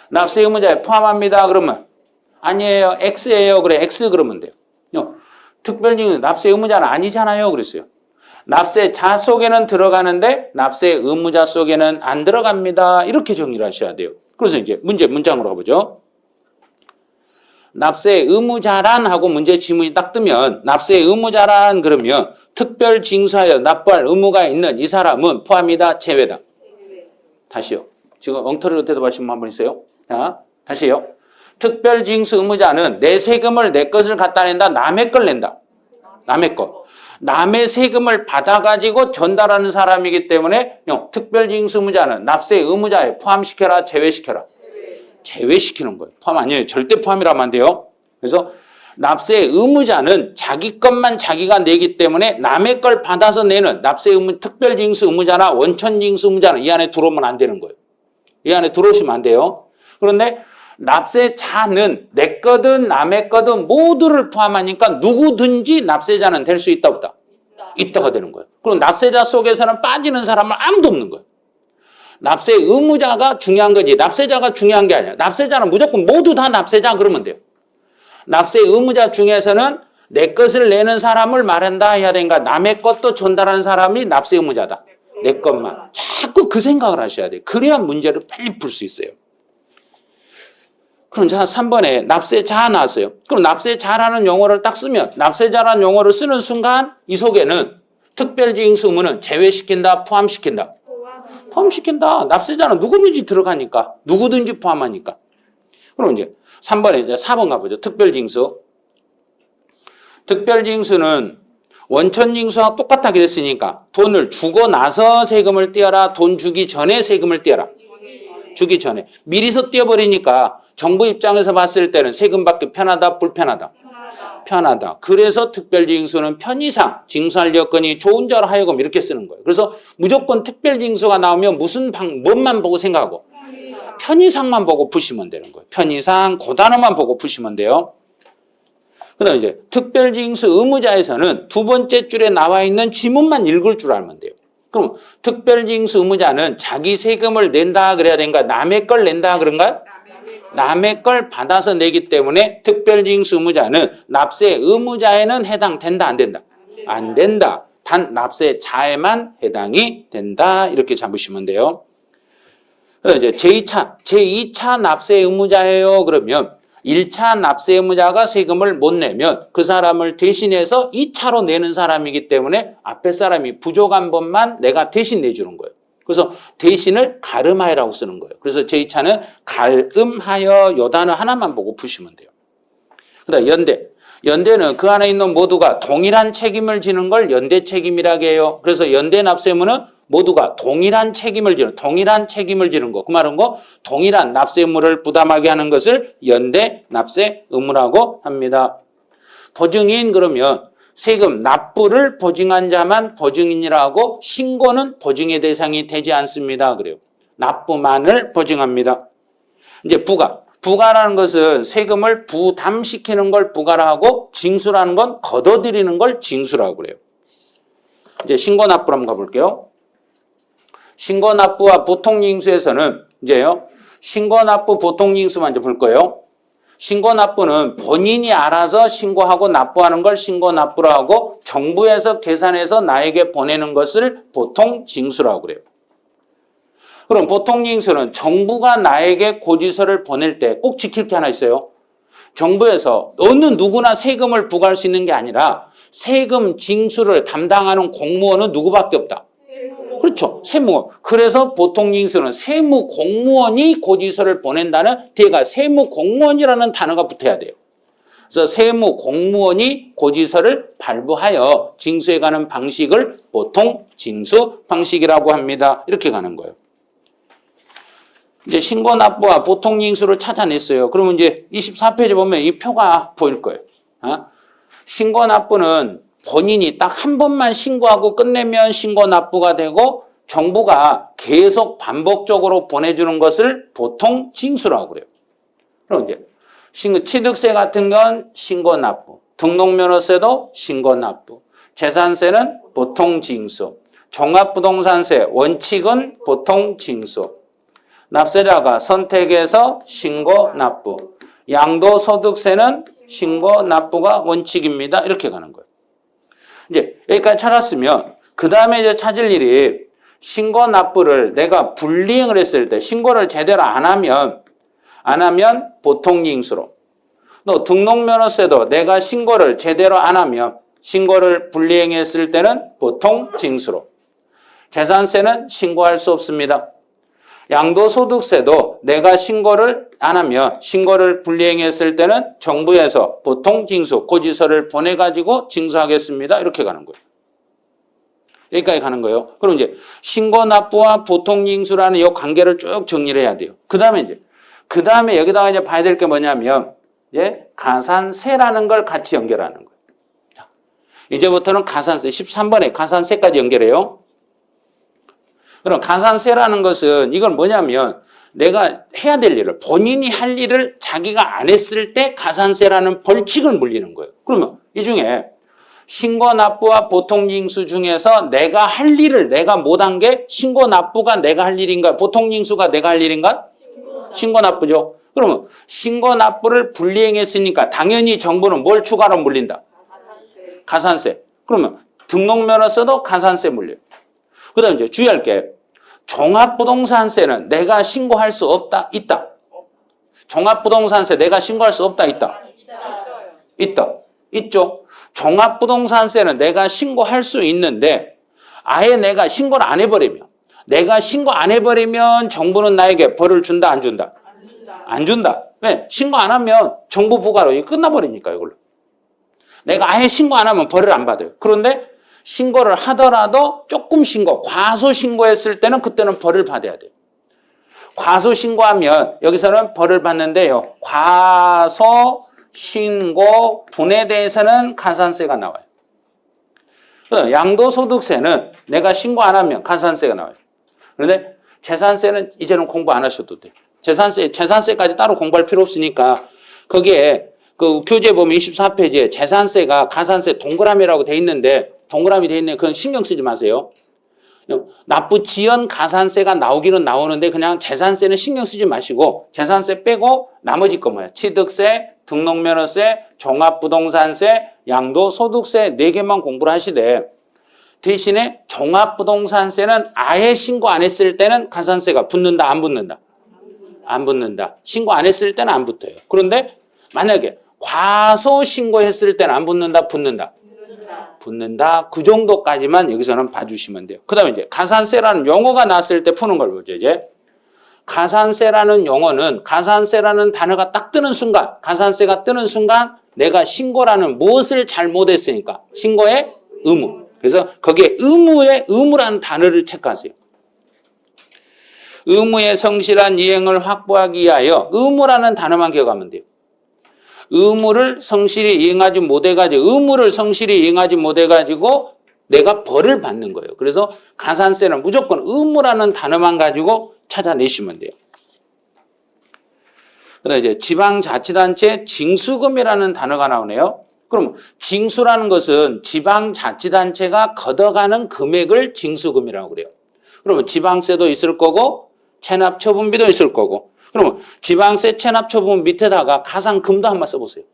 납세 의무자에 포함합니다. 그러면 아니에요. X예요. 그래. X 그러면 돼요. 특별징수 납세 의무자는 아니잖아요. 그랬어요. 납세자 속에는 들어가는데 납세 의무자 속에는 안 들어갑니다. 이렇게 정리를 하셔야 돼요. 그래서 이제 문장으로 가보죠. 납세 의무자란 하고 문제 지문이 딱 뜨면 납세 의무자란 그러면 특별 징수하여 납부할 의무가 있는 이 사람은 포함이다, 제외다. 다시요. 지금 엉터리로 대답하신 분 한 분 있어요? 자, 다시요. 특별 징수 의무자는 내 세금을 내 것을 갖다 낸다, 남의 걸 낸다. 남의 거. 남의 세금을 받아가지고 전달하는 사람이기 때문에 특별 징수 의무자는 납세 의무자에 포함시켜라, 제외시켜라. 제외시키는 거예요. 포함 아니에요. 절대 포함이라면 안 돼요. 그래서 납세 의무자는 자기 것만 자기가 내기 때문에 남의 걸 받아서 내는 납세 의무, 특별징수 의무자나 원천징수 의무자는 이 안에 들어오면 안 되는 거예요. 이 안에 들어오시면 안 돼요. 그런데 납세자는 내 거든 남의 거든 모두를 포함하니까 누구든지 납세자는 될 수 있다 없다? 있다가 되는 거예요. 그럼 납세자 속에서는 빠지는 사람은 아무도 없는 거예요. 납세 의무자가 중요한 거지 납세자가 중요한 게 아니야. 납세자는 무조건 모두 다 납세자 그러면 돼요. 납세 의무자 중에서는 내 것을 내는 사람을 말한다 해야 되는가? 남의 것도 전달하는 사람이 납세 의무자다. 내 것만. 자꾸 그 생각을 하셔야 돼요. 그래야 문제를 빨리 풀 수 있어요. 그럼 자 3번에 납세자 나왔어요. 그럼 납세자라는 용어를 딱 쓰면 납세자라는 용어를 쓰는 순간 이 속에는 특별징수 의무는 제외시킨다, 포함시킨다. 포함시킨다. 납세자는 누구든지 들어가니까. 누구든지 포함하니까. 그럼 이제 3번에 이제 4번 가보죠. 특별징수. 특별징수는 원천징수와 똑같다 그랬으니까 돈을 주고 나서 세금을 떼어라. 돈 주기 전에 세금을 떼어라. 주기 전에. 미리서 떼어버리니까 정부 입장에서 봤을 때는 세금 받기 편하다, 불편하다? 편하다. 그래서 특별징수는 편의상 징수할 여건이 좋은 자로 하여금 이렇게 쓰는 거예요. 그래서 무조건 특별징수가 나오면 뭔만 보고 생각하고? 편의상만 보고 푸시면 되는 거예요. 편의상 그 단어만 보고 푸시면 돼요. 그 다음에 이제 특별징수 의무자에서는 두 번째 줄에 나와 있는 지문만 읽을 줄 알면 돼요. 그럼 특별징수 의무자는 자기 세금을 낸다 그래야 되는가? 남의 걸 낸다 그런가요? 남의 걸 받아서 내기 때문에 특별징수 의무자는 납세 의무자에는 해당된다 안 된다? 안 된다. 단 납세자에만 해당이 된다. 이렇게 잡으시면 돼요. 이제 제2차 납세 의무자예요. 그러면 1차 납세 의무자가 세금을 못 내면 그 사람을 대신해서 2차로 내는 사람이기 때문에 앞에 사람이 부족한 것만 내가 대신 내주는 거예요. 그래서 대신을 가름하여라고 쓰는 거예요. 그래서 제2차는 가름하여 요 단어 하나만 보고 푸시면 돼요. 그다음 연대. 연대는 그 안에 있는 모두가 동일한 책임을 지는 걸 연대 책임이라고 해요. 그래서 연대 납세의무는 모두가 동일한 책임을 지는 거. 그 말은 동일한 납세 의무를 부담하게 하는 것을 연대 납세 의무라고 합니다. 보증인 그러면 세금 납부를 보증한 자만 보증인이라고 신고는 보증의 대상이 되지 않습니다. 그래요. 납부만을 보증합니다. 이제 부가라는 것은 세금을 부담시키는 걸 부가라 하고 징수라는 건 걷어들이는 걸 징수라고 그래요. 이제 신고납부로 한번 가볼게요. 신고납부와 보통징수에서는 이제요. 신고납부 보통징수만 이제 볼 거예요. 신고납부는 본인이 알아서 신고하고 납부하는 걸 신고납부로 하고 정부에서 계산해서 나에게 보내는 것을 보통징수라고 그래요. 그럼 보통징수는 정부가 나에게 고지서를 보낼 때 꼭 지킬 게 하나 있어요. 정부에서 어느 누구나 세금을 부과할 수 있는 게 아니라 세금 징수를 담당하는 공무원은 누구밖에 없다. 그렇죠. 세무공무원. 그래서 보통징수는 세무공무원이 고지서를 보낸다는 뒤에가 세무공무원이라는 단어가 붙어야 돼요. 그래서 세무공무원이 고지서를 발부하여 징수해 가는 방식을 보통징수 방식이라고 합니다. 이렇게 가는 거예요. 이제 신고납부와 보통징수를 찾아냈어요. 그러면 이제 24페이지 보면 이 표가 보일 거예요. 신고납부는 본인이 딱 한 번만 신고하고 끝내면 신고납부가 되고 정부가 계속 반복적으로 보내주는 것을 보통징수라고 그래요. 그럼 이제 취득세 같은 건 신고납부, 등록면허세도 신고납부, 재산세는 보통징수, 종합부동산세 원칙은 보통징수, 납세자가 선택해서 신고납부, 양도소득세는 신고납부가 원칙입니다. 이렇게 가는 거예요. 이제 여기까지 찾았으면 그 다음에 이제 찾을 일이 신고납부를 내가 불이행을 했을 때 신고를 제대로 안 하면 보통징수로, 또 등록면허세도 내가 신고를 제대로 안 하면 신고를 불이행했을 때는 보통징수로, 재산세는 신고할 수 없습니다. 양도소득세도 내가 신고를 안 하면 신고를 불이행했을 때는 정부에서 보통징수 고지서를 보내가지고 징수하겠습니다. 이렇게 가는 거예요. 여기까지 가는 거예요. 그럼 이제 신고납부와 보통징수라는 이 관계를 쭉 정리를 해야 돼요. 그 다음에 여기다가 이제 봐야 될 게 뭐냐면 가산세라는 걸 같이 연결하는 거예요. 이제부터는 가산세 13번에 가산세까지 연결해요. 그럼 가산세라는 것은 이건 뭐냐면 내가 해야 될 일을 본인이 할 일을 자기가 안 했을 때 가산세라는 벌칙을 물리는 거예요. 그러면 이 중에 신고납부와 보통징수 중에서 내가 할 일을 내가 못한 게 신고납부가 내가 할 일인가 보통징수가 내가 할 일인가? 신고납부죠. 그러면 신고납부를 불이행했으니까 당연히 정부는 뭘 추가로 물린다? 가산세. 그러면 등록면허세도 가산세 물려요. 그 다음에 이제 주의할 게 종합부동산세는 내가 신고할 수 없다, 있다. 종합부동산세 내가 신고할 수 없다, 있다. 있다. 있죠. 종합부동산세는 내가 신고할 수 있는데 아예 내가 신고를 안 해버리면 정부는 나에게 벌을 준다, 안 준다? 안 준다. 왜? 신고 안 하면 정부 부과로 끝나버리니까 이걸로. 내가 아예 신고 안 하면 벌을 안 받아요. 그런데 신고를 하더라도 조금 과소 신고했을 때는 그때는 벌을 받아야 돼요. 과소 신고하면 여기서는 벌을 받는데요. 과소 신고 분에 대해서는 가산세가 나와요. 양도소득세는 내가 신고 안 하면 가산세가 나와요. 그런데 재산세는 이제는 공부 안 하셔도 돼요. 재산세까지 따로 공부할 필요 없으니까 거기에 그 교재 보면 24페이지에 재산세가 가산세 동그라미라고 돼 있는데 동그라미 돼 있네. 그건 신경 쓰지 마세요. 납부 지연 가산세가 나오기는 나오는데 그냥 재산세는 신경 쓰지 마시고 재산세 빼고 나머지 거 뭐야? 취득세, 등록면허세, 종합부동산세, 양도소득세 4개만 공부를 하시되 대신에 종합부동산세는 아예 신고 안 했을 때는 가산세가 붙는다, 안 붙는다? 안 붙는다. 신고 안 했을 때는 안 붙어요. 그런데 만약에 과소 신고했을 때는 안 붙는다, 붙는다? 붙는다. 그 정도까지만 여기서는 봐주시면 돼요. 그 다음에 이제 가산세라는 용어가 나왔을 때 푸는 걸 보죠. 이제 가산세라는 용어는 가산세라는 단어가 딱 뜨는 순간, 가산세가 뜨는 순간 내가 신고라는 무엇을 잘못했으니까 신고의 의무. 그래서 거기에 의무라는 단어를 체크하세요. 의무의 성실한 이행을 확보하기 위하여 의무라는 단어만 기억하면 돼요. 의무를 성실히 이행하지 못해가지고 의무를 성실히 이행하지 못해가지고 내가 벌을 받는 거예요. 그래서 가산세는 무조건 의무라는 단어만 가지고 찾아내시면 돼요. 그다음에 이제 지방자치단체 징수금이라는 단어가 나오네요. 그럼 징수라는 것은 지방자치단체가 걷어가는 금액을 징수금이라고 그래요. 그러면 지방세도 있을 거고 체납처분비도 있을 거고 그러면 지방세 체납처분 밑에다가 가산금도 한번 써보세요.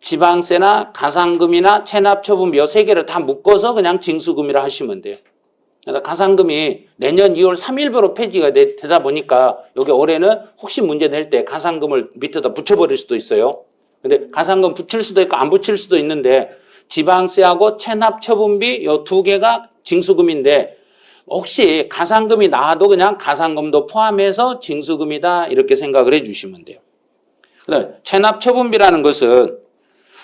지방세나 가산금이나 체납처분비 이 세 개를 다 묶어서 그냥 징수금이라 하시면 돼요. 가산금이 내년 2월 3일부로 폐지가 되다 보니까 여기 올해는 혹시 문제 낼 때 가산금을 밑에다 붙여버릴 수도 있어요. 근데 가산금 붙일 수도 있고 안 붙일 수도 있는데 지방세하고 체납처분비 이 두 개가 징수금인데 혹시 가산금이 나와도 그냥 가산금도 포함해서 징수금이다 이렇게 생각을 해주시면 돼요. 그다음에 체납처분비라는 것은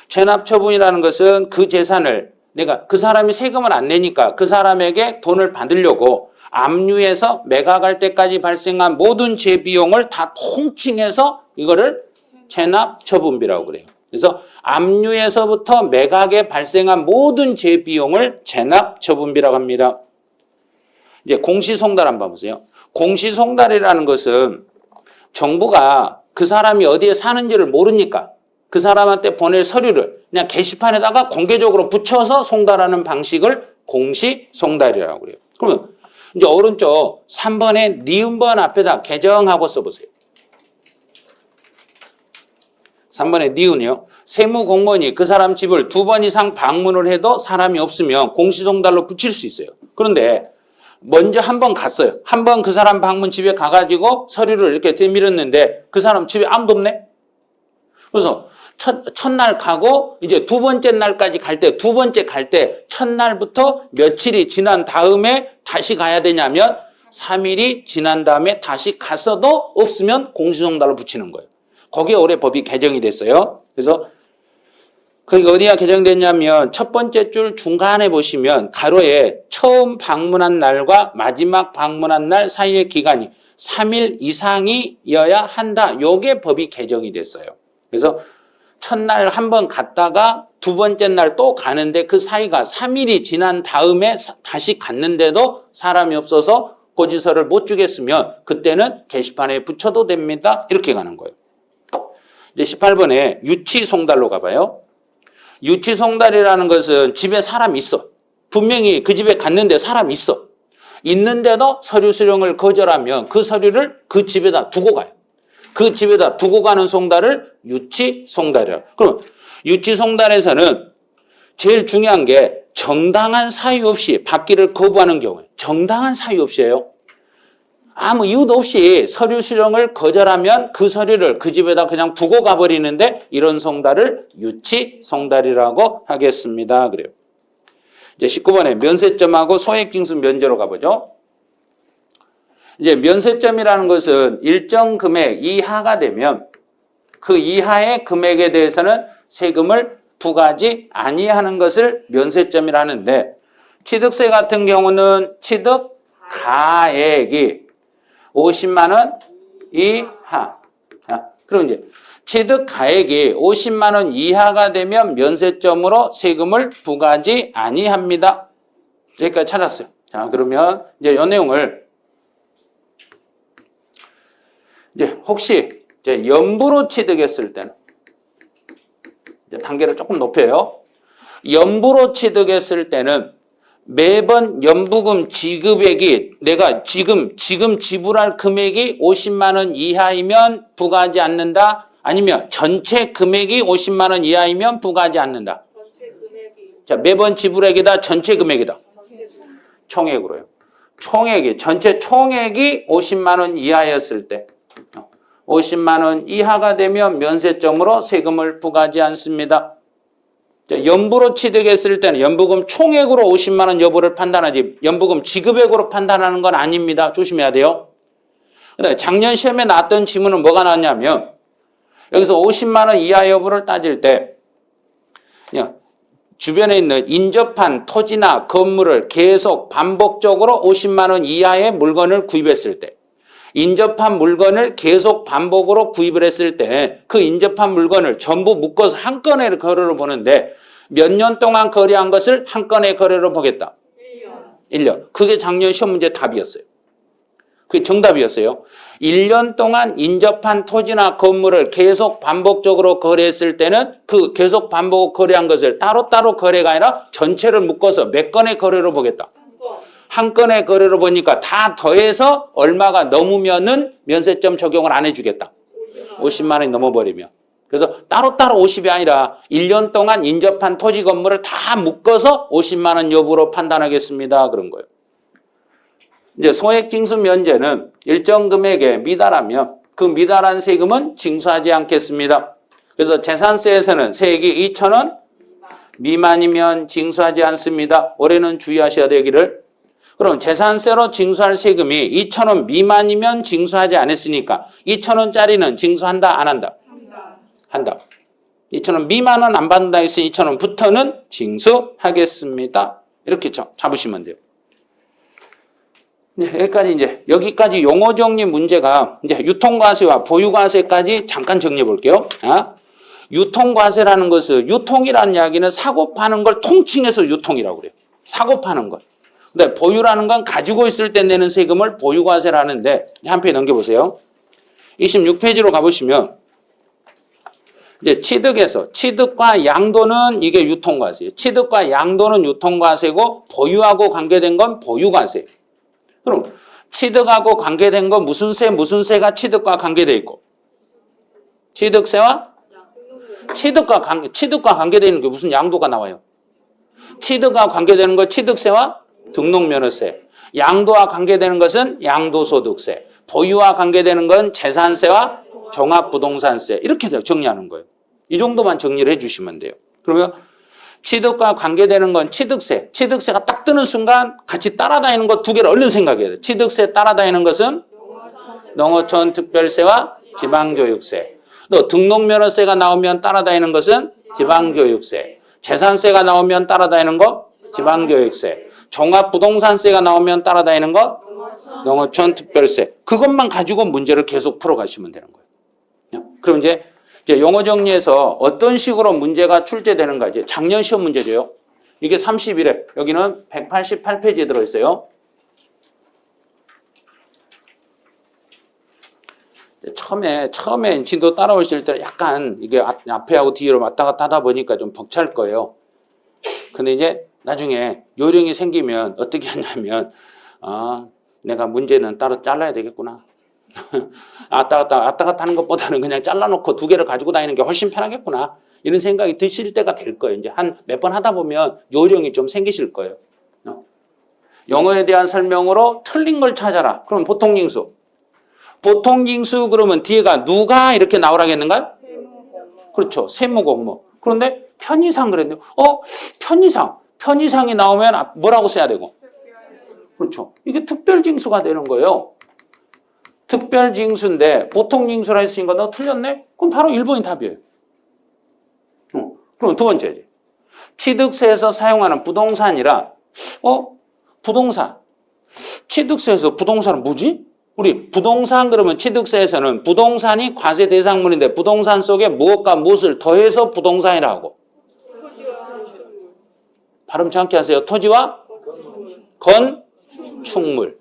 체납처분이라는 것은 그 재산을 내가 그 사람이 세금을 안 내니까 그 사람에게 돈을 받으려고 압류해서 매각할 때까지 발생한 모든 재비용을 다 통칭해서 이거를 체납처분비라고 그래요. 그래서 압류에서부터 매각에 발생한 모든 재비용을 체납처분비라고 합니다. 이제 공시송달 한번 보세요. 공시송달이라는 것은 정부가 그 사람이 어디에 사는지를 모르니까 그 사람한테 보낼 서류를 그냥 게시판에다가 공개적으로 붙여서 송달하는 방식을 공시송달이라고 그래요. 그러면 이제 오른쪽 3번에 니은번 앞에다 개정하고 써보세요. 3번에 니은이요. 세무공무원이 그 사람 집을 2번 이상 방문을 해도 사람이 없으면 공시송달로 붙일 수 있어요. 그런데 먼저 한 번 갔어요. 한 번 그 사람 방문 집에 가가지고 서류를 이렇게 대밀었는데 그 사람 집에 아무도 없네? 그래서 첫날 가고 이제 두 번째 날까지 갈 때, 두 번째 갈 때 첫날부터 며칠이 지난 다음에 다시 가야 되냐면 3일이 지난 다음에 다시 갔어도 없으면 공시송달로 붙이는 거예요. 거기에 올해 법이 개정이 됐어요. 그래서 그게 어디가 개정됐냐면 첫 번째 줄 중간에 보시면 가로에 처음 방문한 날과 마지막 방문한 날 사이의 기간이 3일 이상이어야 한다. 요게 법이 개정이 됐어요. 그래서 첫날 한 번 갔다가 두 번째 날 또 가는데 그 사이가 3일이 지난 다음에 다시 갔는데도 사람이 없어서 고지서를 못 주겠으면 그때는 게시판에 붙여도 됩니다. 이렇게 가는 거예요. 이제 18번에 유치송달로 가봐요. 유치송달이라는 것은 집에 사람이 있어. 분명히 그 집에 갔는데 사람이 있어. 있는데도 서류 수령을 거절하면 그 서류를 그 집에다 두고 가요. 그 집에다 두고 가는 송달을 유치송달이라고. 그럼 유치송달에서는 제일 중요한 게 정당한 사유 없이 받기를 거부하는 경우에 정당한 사유 없이요. 아무 이유도 없이 서류 수령을 거절하면 그 서류를 그 집에다 그냥 두고 가버리는데 이런 송달을 유치송달이라고 하겠습니다. 그래요. 이제 19번에 면세점하고 소액징수 면제로 가보죠. 이제 면세점이라는 것은 일정 금액 이하가 되면 그 이하의 금액에 대해서는 세금을 부과하지 아니하는 것을 면세점이라 하는데 취득세 같은 경우는 취득 가액이 50만 원 이하. 그럼 이제 취득 가액이 50만 원 이하가 되면 면세점으로 세금을 부과하지 아니합니다. 여기까지 찾았어요. 자, 그러면 이제 이 내용을 이제 혹시 이제 연부로 취득했을 때는 이제 단계를 조금 높여요. 연부로 취득했을 때는 매번 연부금 지급액이 내가 지금 지불할 금액이 50만 원 이하이면 부과하지 않는다. 아니면 전체 금액이 50만 원 이하이면 부과하지 않는다. 전체 금액이. 자, 매번 지불액이다. 전체 금액이다. 총액으로요. 총액이 전체 총액이 50만 원 이하였을 때 50만 원 이하가 되면 면세점으로 세금을 부과하지 않습니다. 연부로 취득했을 때는 연부금 총액으로 50만 원 여부를 판단하지 연부금 지급액으로 판단하는 건 아닙니다. 조심해야 돼요. 작년 시험에 나왔던 지문은 뭐가 나왔냐면 여기서 50만 원 이하 여부를 따질 때 그냥 주변에 있는 인접한 토지나 건물을 계속 반복적으로 50만 원 이하의 물건을 구입했을 때 인접한 물건을 계속 반복으로 구입을 했을 때 그 인접한 물건을 전부 묶어서 한 건의 거래로 보는데 몇 년 동안 거래한 것을 한 건의 거래로 보겠다. 1년. 그게 작년 시험 문제 답이었어요. 그게 정답이었어요. 1년 동안 인접한 토지나 건물을 계속 반복적으로 거래했을 때는 그 계속 반복 거래한 것을 따로따로 거래가 아니라 전체를 묶어서 몇 건의 거래로 보겠다. 한 건의 거래로 보니까 다 더해서 얼마가 넘으면은 면세점 적용을 안 해주겠다. 50만 원이 넘어버리면. 그래서 따로따로 50이 아니라 1년 동안 인접한 토지 건물을 다 묶어서 50만 원 여부로 판단하겠습니다. 그런 거예요. 이제 소액징수 면제는 일정 금액에 미달하면 그 미달한 세금은 징수하지 않겠습니다. 그래서 재산세에서는 세액이 2,000원 미만이면 징수하지 않습니다. 올해는 주의하셔야 되기를. 그럼 재산세로 징수할 세금이 2,000원 미만이면 징수하지 않았으니까 2,000원짜리는 징수한다 안 한다? 한다. 2,000원 미만은 안 받는다 했으니 2,000원부터는 징수하겠습니다. 이렇게 잡으시면 돼요. 여기까지 용어 정리 문제가 이제 유통과세와 보유과세까지 잠깐 정리해 볼게요. 유통과세라는 것은 유통이라는 이야기는 사고 파는 걸 통칭해서 유통이라고 그래요. 사고 파는 것. 근데 보유라는 건 가지고 있을 때 내는 세금을 보유과세라는데 한 페이지 넘겨보세요. 26페이지로 가보시면 이제 취득과 양도는 이게 유통과세예요. 취득과 양도는 유통과세고 보유하고 관계된 건 보유과세예요. 그럼 취득하고 관계된 건 무슨 세가 취득과 관계되어 있고 취득세와 취득과 관계되는 게 무슨 양도가 나와요. 취득과 관계되는 건 취득세와 등록면허세, 양도와 관계되는 것은 양도소득세, 보유와 관계되는 건 재산세와 종합부동산세 이렇게 정리하는 거예요. 이 정도만 정리를 해주시면 돼요. 그러면 취득과 관계되는 건 취득세가 딱 뜨는 순간 같이 따라다니는 것 두 개를 얼른 생각해야 돼요. 취득세 따라다니는 것은 농어촌 특별세와 지방교육세. 또 등록면허세가 나오면 따라다니는 것은 지방교육세. 재산세가 나오면 따라다니는 거 지방교육세. 종합부동산세가 나오면 따라다니는 거 농어촌 특별세. 그것만 가지고 문제를 계속 풀어가시면 되는 거예요. 그럼 이제 용어 정리해서 어떤 식으로 문제가 출제되는가 이제 작년 시험 문제죠. 이게 31회, 여기는 188페이지에 들어있어요. 처음에 진도 따라오실 때 약간 이게 앞에하고 뒤로 왔다 갔다 하다 보니까 좀 벅찰 거예요. 근데 이제 나중에 요령이 생기면 어떻게 하냐면, 내가 문제는 따로 잘라야 되겠구나. 왔다 갔다 하는 것보다는 그냥 잘라놓고 두 개를 가지고 다니는 게 훨씬 편하겠구나. 이런 생각이 드실 때가 될 거예요. 이제 한 몇 번 하다 보면 요령이 좀 생기실 거예요. 영어에 대한 설명으로 틀린 걸 찾아라. 그럼 보통징수. 보통징수 그러면 뒤에가 누가 이렇게 나오라겠는가요? 그렇죠. 세무공모. 그런데 편의상 그랬네요. 편의상이 나오면 뭐라고 써야 되고? 그렇죠. 이게 특별징수가 되는 거예요. 특별징수인데 보통징수라 했으니까 너 틀렸네? 그럼 바로 1번이 답이에요. 그럼 두 번째지. 취득세에서 사용하는 부동산이라 부동산. 취득세에서 부동산은 뭐지? 우리 부동산 그러면 취득세에서는 부동산이 과세 대상물인데 부동산 속에 무엇과 무엇을 더해서 부동산이라고. 발음 정확히 하세요. 토지와 건축물.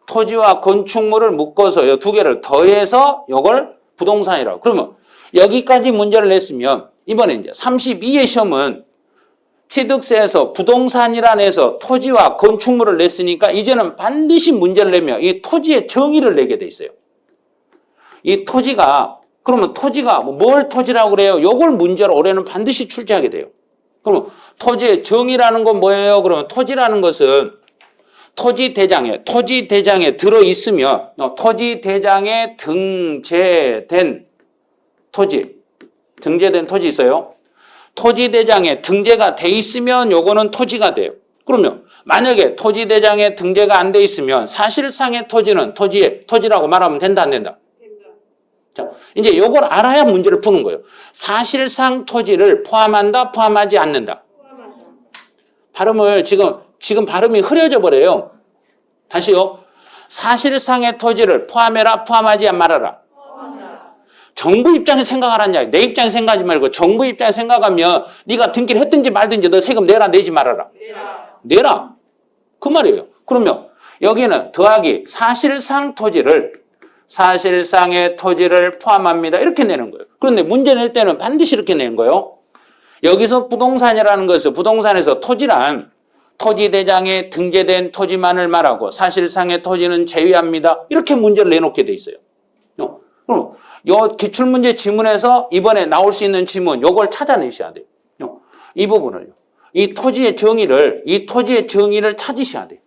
토지와 건축물을 묶어서 두 개를 더해서 이걸 부동산이라고. 그러면 여기까지 문제를 냈으면 이번에 이제 32의 시험은 취득세에서 부동산이라 해서 토지와 건축물을 냈으니까 이제는 반드시 문제를 내면 이 토지의 정의를 내게 돼 있어요. 이 토지가 그러면 토지가 뭘 토지라고 그래요? 이걸 문제로 올해는 반드시 출제하게 돼요. 그럼 토지의 정의라는 건 뭐예요? 그러면 토지라는 것은 토지대장에 들어있으면 토지대장에 등재된 토지 있어요. 토지대장에 등재가 돼 있으면 요거는 토지가 돼요. 그러면 만약에 토지대장에 등재가 안 돼 있으면 사실상의 토지는 토지라고 말하면 된다 안 된다? 자, 이제 요걸 알아야 문제를 푸는 거예요. 사실상 토지를 포함한다, 포함하지 않는다. 발음을 지금 발음이 흐려져 버려요. 다시요. 사실상의 토지를 포함해라, 포함하지 말아라. 정부 입장에서 생각하라냐. 내 입장에서 생각하지 말고 정부 입장에서 생각하면 네가 등기를 했든지 말든지 너 세금 내라, 내지 말아라. 내라. 그 말이에요. 그러면 여기는 더하기 사실상 토지를 사실상의 토지를 포함합니다. 이렇게 내는 거예요. 그런데 문제 낼 때는 반드시 이렇게 내는 거예요. 여기서 부동산이라는 것은 부동산에서 토지란 토지대장에 등재된 토지만을 말하고 사실상의 토지는 제외합니다. 이렇게 문제를 내놓게 돼 있어요. 그럼 요 기출문제 지문에서 이번에 나올 수 있는 지문 요걸 찾아내셔야 돼요. 이 부분을요. 이 토지의 정의를 찾으셔야 돼요.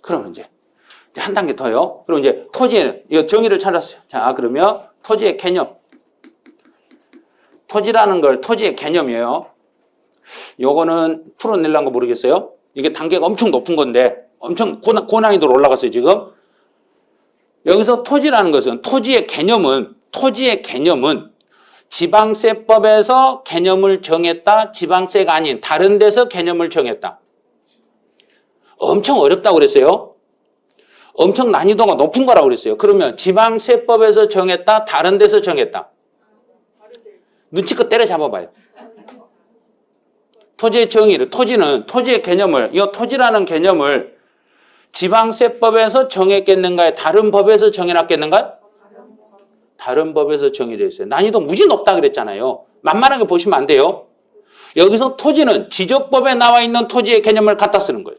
그러면 이제 한 단계 더요. 그럼 이제 토지의 정의를 찾았어요. 자, 그러면 토지의 개념. 토지라는 걸 토지의 개념이에요. 요거는 풀어내려는 거 모르겠어요. 이게 단계가 엄청 높은 건데 엄청 고난이도로 올라갔어요, 지금. 여기서 토지라는 것은 토지의 개념은 지방세법에서 개념을 정했다. 지방세가 아닌 다른 데서 개념을 정했다. 엄청 어렵다고 그랬어요. 엄청 난이도가 높은 거라고 그랬어요. 그러면 지방세법에서 정했다. 다른 데서 정했다. 눈치껏 때려잡아봐요. 토지의 정의를, 토지의 개념을, 이 토지라는 개념을 지방세법에서 정했겠는가요? 다른 법에서 정해놨겠는가요? 다른 법에서 정해져 있어요. 난이도 무지 높다 그랬잖아요. 만만하게 보시면 안 돼요. 여기서 토지는 지적법에 나와 있는 토지의 개념을 갖다 쓰는 거예요.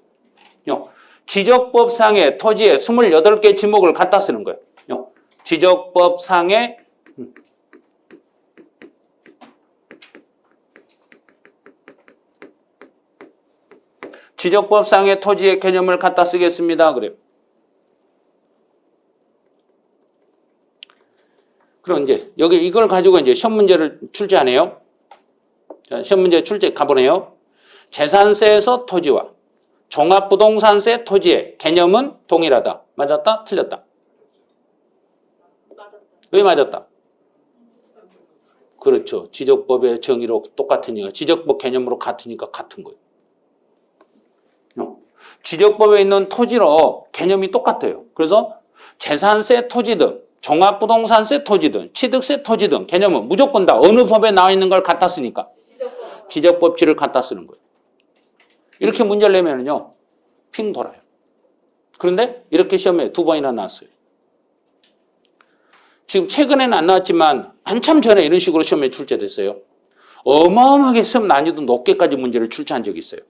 지적법상의 토지의 28개 지목을 갖다 쓰는 거예요. 지적법상의 지적법상의 토지의 개념을 갖다 쓰겠습니다. 그래요. 그럼 이제 여기 이걸 가지고 이제 시험 문제를 출제하네요. 자, 시험 문제 출제 가보네요. 재산세에서 토지와 종합부동산세 토지의 개념은 동일하다. 맞았다? 틀렸다? 왜 맞았다? 그렇죠. 지적법의 정의로 똑같으니까 지적법 개념으로 같으니까 같은 거예요. 지적법에 있는 토지로 개념이 똑같아요. 그래서 재산세 토지든 종합부동산세 토지든 취득세 토지든 개념은 무조건 다 어느 법에 나와 있는 걸 갖다 쓰니까 지적법칙을 갖다 쓰는 거예요. 이렇게 문제를 내면은요 핑 돌아요. 그런데 이렇게 시험에 2번이나 나왔어요. 지금 최근에는 안 나왔지만 한참 전에 이런 식으로 시험에 출제됐어요. 어마어마하게 시험 난이도 높게까지 문제를 출제한 적이 있어요.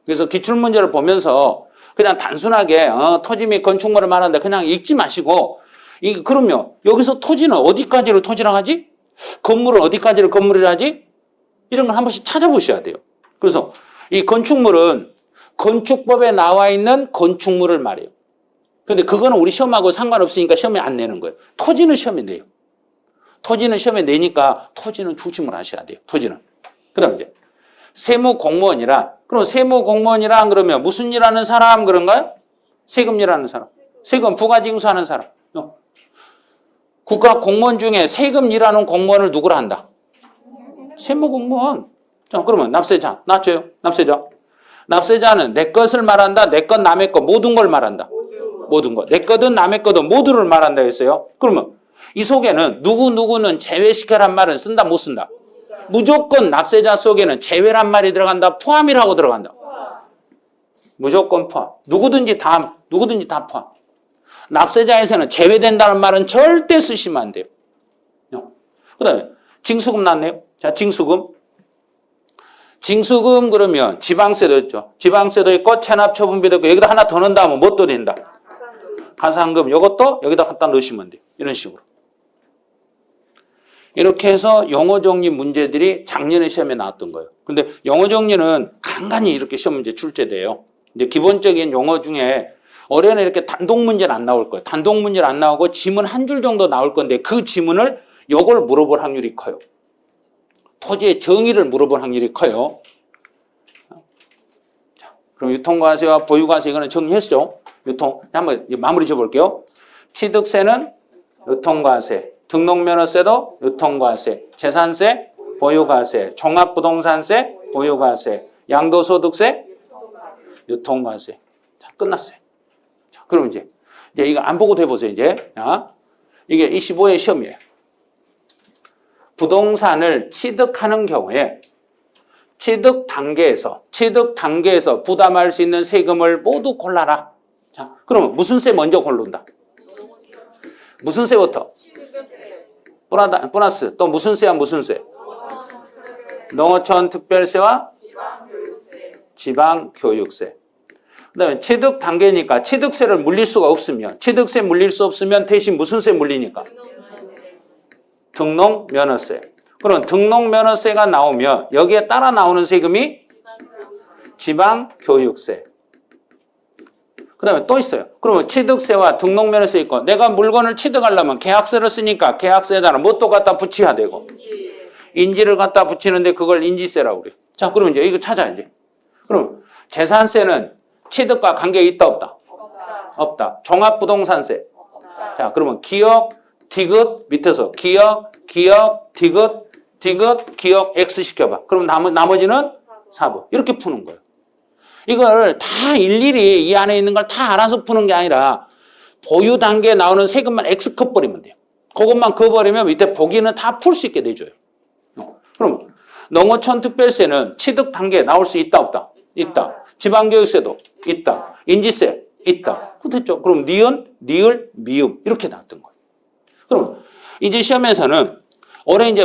그래서 기출문제를 보면서 그냥 단순하게 토지 및 건축물을 말하는데 그냥 읽지 마시고 그러면 여기서 토지는 어디까지를 토지라고 하지? 건물은 어디까지를 건물이라 하지? 이런 걸 한 번씩 찾아보셔야 돼요. 그래서 이 건축물은 건축법에 나와 있는 건축물을 말해요. 근데 그거는 우리 시험하고 상관없으니까 시험에 안 내는 거예요. 토지는 시험에 내요. 토지는 시험에 내니까 토지는 조심을 하셔야 돼요. 토지는. 그 다음 이제 세무공무원이라. 그럼 세무공무원이라 그러면 무슨 일 하는 사람 그런가요? 세금 일하는 사람. 세금 부가징수하는 사람. 국가 공무원 중에 세금 일하는 공무원을 누구라 한다? 세무공무원. 자, 그러면 납세자. 납세요. 납세자. 납세자는 내 것을 말한다. 내 것, 남의 것, 모든 걸 말한다. 모든 것. 내 거든 남의 거든 모두를 말한다 했어요. 그러면 이 속에는 누구는 제외시켜란 말은 쓴다, 못 쓴다? 무조건 납세자 속에는 제외란 말이 들어간다, 포함이라고 들어간다. 무조건 포함. 누구든지 다 포함. 납세자에서는 제외된다는 말은 절대 쓰시면 안 돼요. 그 다음에 징수금 나왔네요. 자, 징수금 그러면 지방세도 있죠. 지방세도 있고 체납처분비도 있고 여기다 하나 더 넣는다면 뭐 또 된다? 가산금. 이것도 여기다 갖다 넣으시면 돼요. 이런 식으로. 이렇게 해서 영어 정리 문제들이 작년에 시험에 나왔던 거예요. 근데 영어 정리는 간간히 이렇게 시험 문제 출제돼요. 근데 기본적인 용어 중에 올해는 이렇게 단독 문제는 안 나올 거예요. 단독 문제는 안 나오고 지문 한 줄 정도 나올 건데 그 지문을 요걸 물어볼 확률이 커요. 토지의 정의를 물어볼 확률이 커요. 자, 그럼 유통과세와 보유과세 이거는 정리했죠? 유통 한번 마무리 지어볼게요. 취득세는 유통과세, 등록면허세도 유통과세, 재산세, 보유과세, 종합부동산세, 보유과세, 양도소득세, 유통과세. 자, 끝났어요. 자, 그럼 이제 이거 안 보고도 해보세요, 이제. 자, 이게 25회 시험이에요. 부동산을 취득하는 경우에 취득 단계에서 부담할 수 있는 세금을 모두 골라라. 자, 그러면 무슨 세 먼저 고른다? 무슨 세부터? 플러스 또 무슨 세야 무슨 세? 농어촌 특별세와 지방교육세. 그다음에 취득 단계니까 취득세를 물릴 수가 없으면 취득세 물릴 수 없으면 대신 무슨 세 물리니까? 등록면허세. 그럼 등록면허세가 나오면 여기에 따라 나오는 세금이 지방교육세. 그 다음에 또 있어요. 그러면 취득세와 등록면허세 있고 내가 물건을 취득하려면 계약서를 쓰니까 계약서에다가 뭣도 갖다 붙여야 되고 인지를 갖다 붙이는데 그걸 인지세라고 그래요. 자, 그러면 이제 이거 찾아야지. 그럼 재산세는 취득과 관계 있다 없다? 없다. 종합부동산세. 자, 그러면 기억, 디귿 밑에서 기억, 디귿, 기억, X 시켜봐. 그럼 나머지는 4번. 이렇게 푸는 거예요. 이걸 다 일일이 이 안에 있는 걸 다 알아서 푸는 게 아니라 보유 단계에 나오는 세금만 X 컷버리면 돼요. 그것만 그어버리면 밑에 보기는 다 풀 수 있게 내줘요. 그럼 농어촌 특별세는 취득 단계에 나올 수 있다 없다? 있다. 지방교육세도 있다. 인지세 있다. 됐죠? 그럼 니은, 니을, 미음 이렇게 나왔던 거예요. 그럼 이제 시험에서는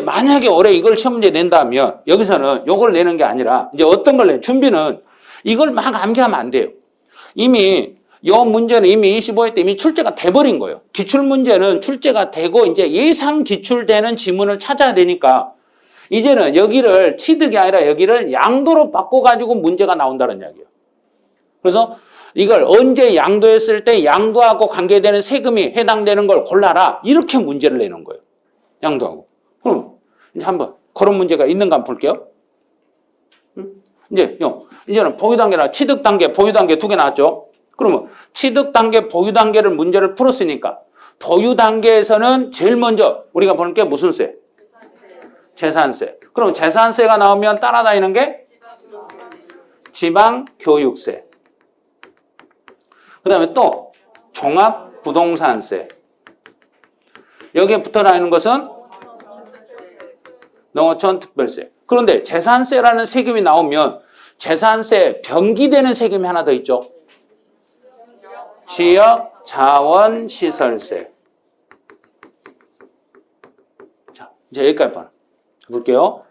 만약에 올해 이걸 시험 문제 낸다면 여기서는 이걸 내는 게 아니라 이제 어떤 걸 내? 준비는 이걸 막 암기하면 안 돼요. 이미 이 문제는 이미 25회 때 이미 출제가 돼버린 거예요. 기출문제는 출제가 되고 이제 예상 기출되는 지문을 찾아야 되니까 이제는 여기를 취득이 아니라 여기를 양도로 바꿔가지고 문제가 나온다는 이야기예요. 그래서 이걸 언제 양도했을 때 양도하고 관계되는 세금이 해당되는 걸 골라라. 이렇게 문제를 내는 거예요. 양도하고. 그럼 이제 한번 그런 문제가 있는가 한번 볼게요. 이제는 보유 단계나 취득 단계, 보유 단계 두 개 나왔죠. 그러면 취득 단계, 보유 단계를 문제를 풀었으니까 보유 단계에서는 제일 먼저 우리가 보는 게 무슨 세? 재산세. 그럼 재산세가 나오면 따라다니는 게 지방교육세. 그 다음에 또 종합부동산세. 여기에 붙어 다니는 것은 농어촌 특별세. 그런데 재산세라는 세금이 나오면 재산세 변기되는 세금이 하나 더 있죠. 지역 자원시설세. 자, 이제 여기까지 볼게요.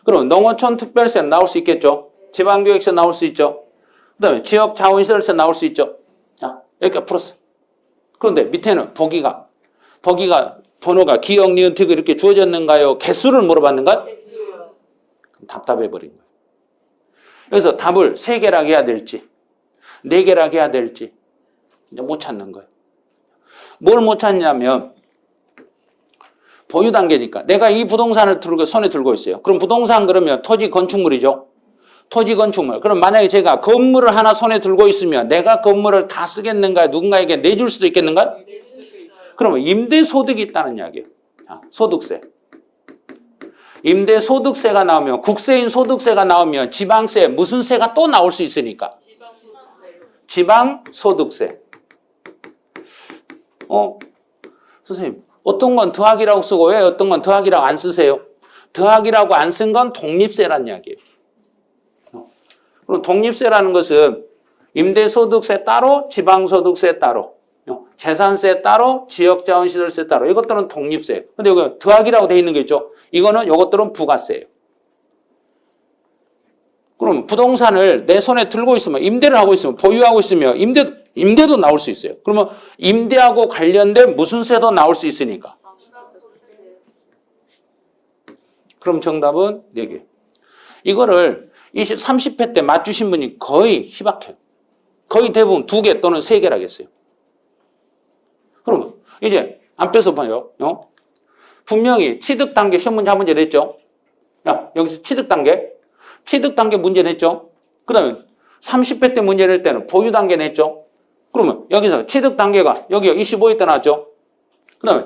그럼 농어촌 특별세는 나올 수 있겠죠. 지방교육세 나올 수 있죠. 그 다음에 지역 자원시설세 나올 수 있죠. 자, 여기까지 풀었어. 그런데 밑에는 보기가 번호가 기억, 니은, 티귿 이렇게 주어졌는가요? 개수를 물어봤는가? 답답해버린 거예요. 그래서 답을 3개락 해야 될지 4개락 해야 될지 이제 못 찾는 거예요. 뭘 못 찾냐면 보유 단계니까 내가 이 부동산을 손에 들고 있어요. 그럼 부동산 그러면 토지 건축물이죠. 토지 건축물. 그럼 만약에 제가 건물을 하나 손에 들고 있으면 내가 건물을 다 쓰겠는가 누군가에게 내줄 수도 있겠는가? 그러면 임대소득이 있다는 이야기예요. 소득세. 임대소득세가 나오면 국세인 소득세가 나오면 지방세 무슨 세가 또 나올 수 있으니까 지방소득세. 선생님 어떤 건 더하기라고 쓰고 왜 어떤 건 더하기라고 안 쓰세요? 더하기라고 안 쓴 건 독립세란 이야기예요. 그럼 독립세라는 것은 임대소득세 따로 지방소득세 따로 재산세 따로 지역자원시설세 따로 이것들은 독립세. 근데 여기 더하기라고 돼 있는 게 있죠. 이거는 이것들은 부가세예요. 그럼 부동산을 내 손에 들고 있으면 임대를 하고 있으면 보유하고 있으면 임대도 나올 수 있어요. 그러면 임대하고 관련된 무슨 세도 나올 수 있으니까. 그럼 정답은 4개. 이거를 30회 때 맞추신 분이 거의 희박해요. 거의 대부분 2개 또는 3개라 했어요. 그러면 이제 안 뺏어 봐요. 분명히 취득 단계 시험 문제 한 문제 냈죠. 여기서 취득 단계 문제 냈죠. 그 다음에 30회 때 문제 낼 때는 보유 단계 냈죠. 그러면 여기서 취득 단계가 여기가 25회 때 나왔죠. 그 다음에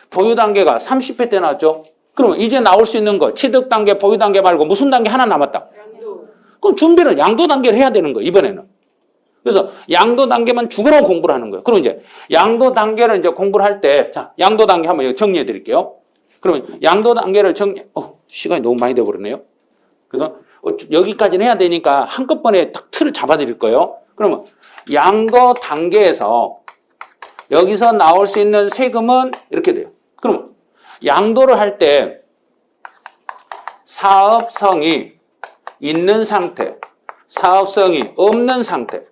보유 단계가 30회 때 나왔죠. 그러면 이제 나올 수 있는 거 취득 단계, 보유 단계 말고 무슨 단계 하나 남았다. 그럼 준비를 양도 단계를 해야 되는 거예요, 이번에는. 그래서 양도 단계만 죽으라고 공부를 하는 거예요. 그럼 이제 양도 단계를 이제 공부를 할 때, 자, 양도 단계 한번 정리해 드릴게요. 그러면 양도 단계를 시간이 너무 많이 돼 버렸네요. 그래서 여기까지는 해야 되니까 한꺼번에 딱 틀을 잡아 드릴 거예요. 그러면 양도 단계에서 여기서 나올 수 있는 세금은 이렇게 돼요. 그럼 양도를 할 때 사업성이 있는 상태, 사업성이 없는 상태.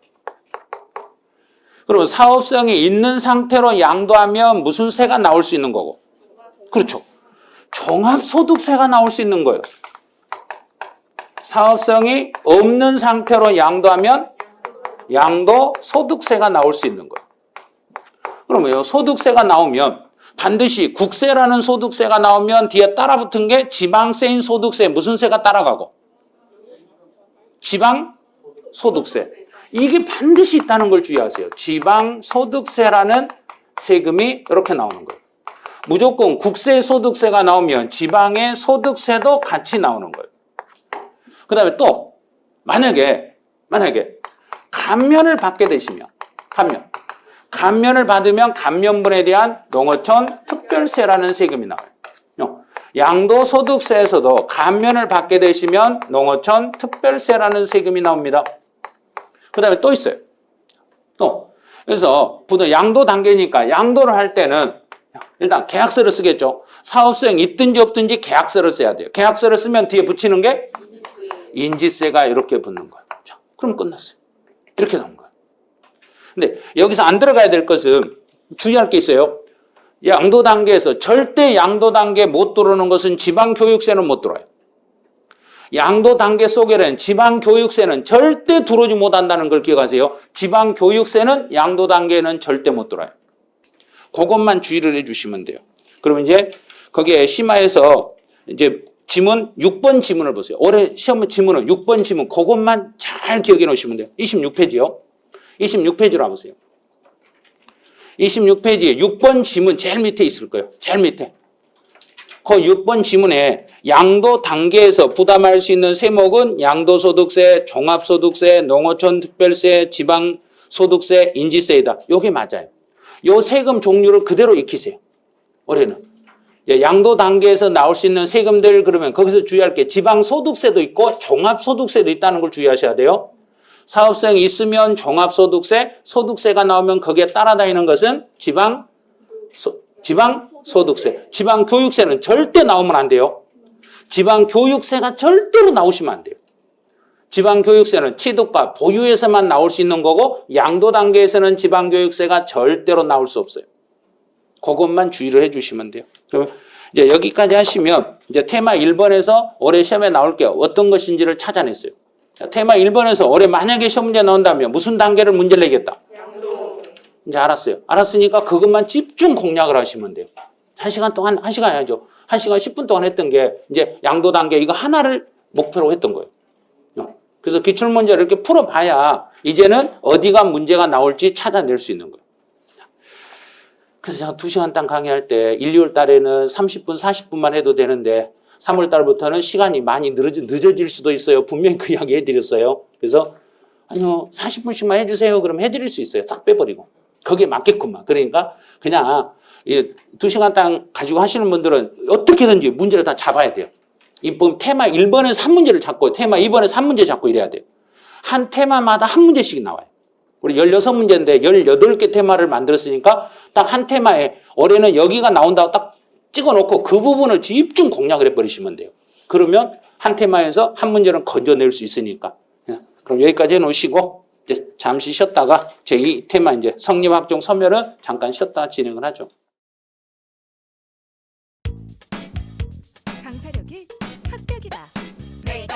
그러면 사업성이 있는 상태로 양도하면 무슨 세가 나올 수 있는 거고? 그렇죠. 종합소득세가 나올 수 있는 거예요. 사업성이 없는 상태로 양도하면 양도소득세가 나올 수 있는 거예요. 그러면 소득세가 나오면 반드시 국세라는 소득세가 나오면 뒤에 따라붙은 게 지방세인 소득세, 무슨 세가 따라가고? 지방소득세. 이게 반드시 있다는 걸 주의하세요. 지방소득세라는 세금이 이렇게 나오는 거예요. 무조건 국세 소득세가 나오면 지방의 소득세도 같이 나오는 거예요. 그 다음에 또 만약에 감면을 받게 되시면 감면을 받으면 감면분에 대한 농어촌 특별세라는 세금이 나와요. 양도소득세에서도 감면을 받게 되시면 농어촌 특별세라는 세금이 나옵니다. 그 다음에 또 있어요. 그래서 양도 단계니까 양도를 할 때는 일단 계약서를 쓰겠죠. 사업성이 있든지 없든지 계약서를 써야 돼요. 계약서를 쓰면 뒤에 붙이는 게 인지세가 이렇게 붙는 거예요. 자, 그럼 끝났어요. 이렇게 나온 거예요. 근데 여기서 안 들어가야 될 것은 주의할 게 있어요. 양도 단계에서 절대 양도 단계에 못 들어오는 것은 지방교육세는 못 들어와요. 양도 단계 속에는 지방교육세는 절대 들어오지 못한다는 걸 기억하세요. 지방교육세는 양도 단계에는 절대 못 들어와요. 그것만 주의를 해주시면 돼요. 그러면 이제 거기에 심화해서 이제 지문 6번 지문을 보세요. 올해 시험 지문은 6번 지문 그것만 잘 기억해 놓으시면 돼요. 26페이지요. 26페이지로 와보세요. 26페이지에 6번 지문 제일 밑에 있을 거예요. 제일 밑에. 그 6번 지문에 양도 단계에서 부담할 수 있는 세목은 양도소득세, 종합소득세, 농어촌 특별세, 지방소득세, 인지세이다. 이게 맞아요. 요 세금 종류를 그대로 익히세요. 올해는. 양도 단계에서 나올 수 있는 세금들 그러면 거기서 주의할 게 지방소득세도 있고 종합소득세도 있다는 걸 주의하셔야 돼요. 사업성이 있으면 종합소득세, 소득세가 나오면 거기에 따라다니는 것은 지방소득세. 지방교육세는 절대 나오면 안 돼요. 지방교육세가 절대로 나오시면 안 돼요. 지방교육세는 취득과 보유에서만 나올 수 있는 거고 양도 단계에서는 지방교육세가 절대로 나올 수 없어요. 그것만 주의를 해주시면 돼요. 그럼 이제 여기까지 하시면 이제 테마 1번에서 올해 시험에 나올 게 어떤 것인지를 찾아냈어요. 테마 1번에서 올해 만약에 시험 문제 나온다면 무슨 단계를 문제를 내겠다? 양도. 이제 알았어요. 알았으니까 그것만 집중 공략을 하시면 돼요. 1시간 동안, 1시간 해야죠. 1시간 10분 동안 했던 게 이제 양도 단계 이거 하나를 목표로 했던 거예요. 그래서 기출문제를 이렇게 풀어봐야 이제는 어디가 문제가 나올지 찾아낼 수 있는 거예요. 그래서 제가 2시간 당 강의할 때 1, 2월 달에는 30분, 40분만 해도 되는데 3월 달부터는 시간이 많이 늦어질 수도 있어요. 분명히 그 이야기 해드렸어요. 그래서 아니요 40분씩만 해주세요. 그럼 해드릴 수 있어요. 싹 빼버리고. 거기에 맞겠구만. 그러니까 그냥 2시간 당 가지고 하시는 분들은 어떻게든지 문제를 다 잡아야 돼요. 이 테마 1번에서 한 문제를 잡고 테마 2번에서 한 문제 잡고 이래야 돼요. 한 테마마다 한 문제씩 나와요. 우리 16문제인데 18개 테마를 만들었으니까 딱 한 테마에 올해는 여기가 나온다고 딱 찍어놓고 그 부분을 집중 공략을 해버리시면 돼요. 그러면 한 테마에서 한 문제는 건져낼 수 있으니까. 그럼 여기까지 해놓으시고 이제 잠시 쉬었다가 제2 테마 이제 성립학종 소멸은 잠깐 쉬었다가 진행을 하죠. 강사력이 합격이다. 내가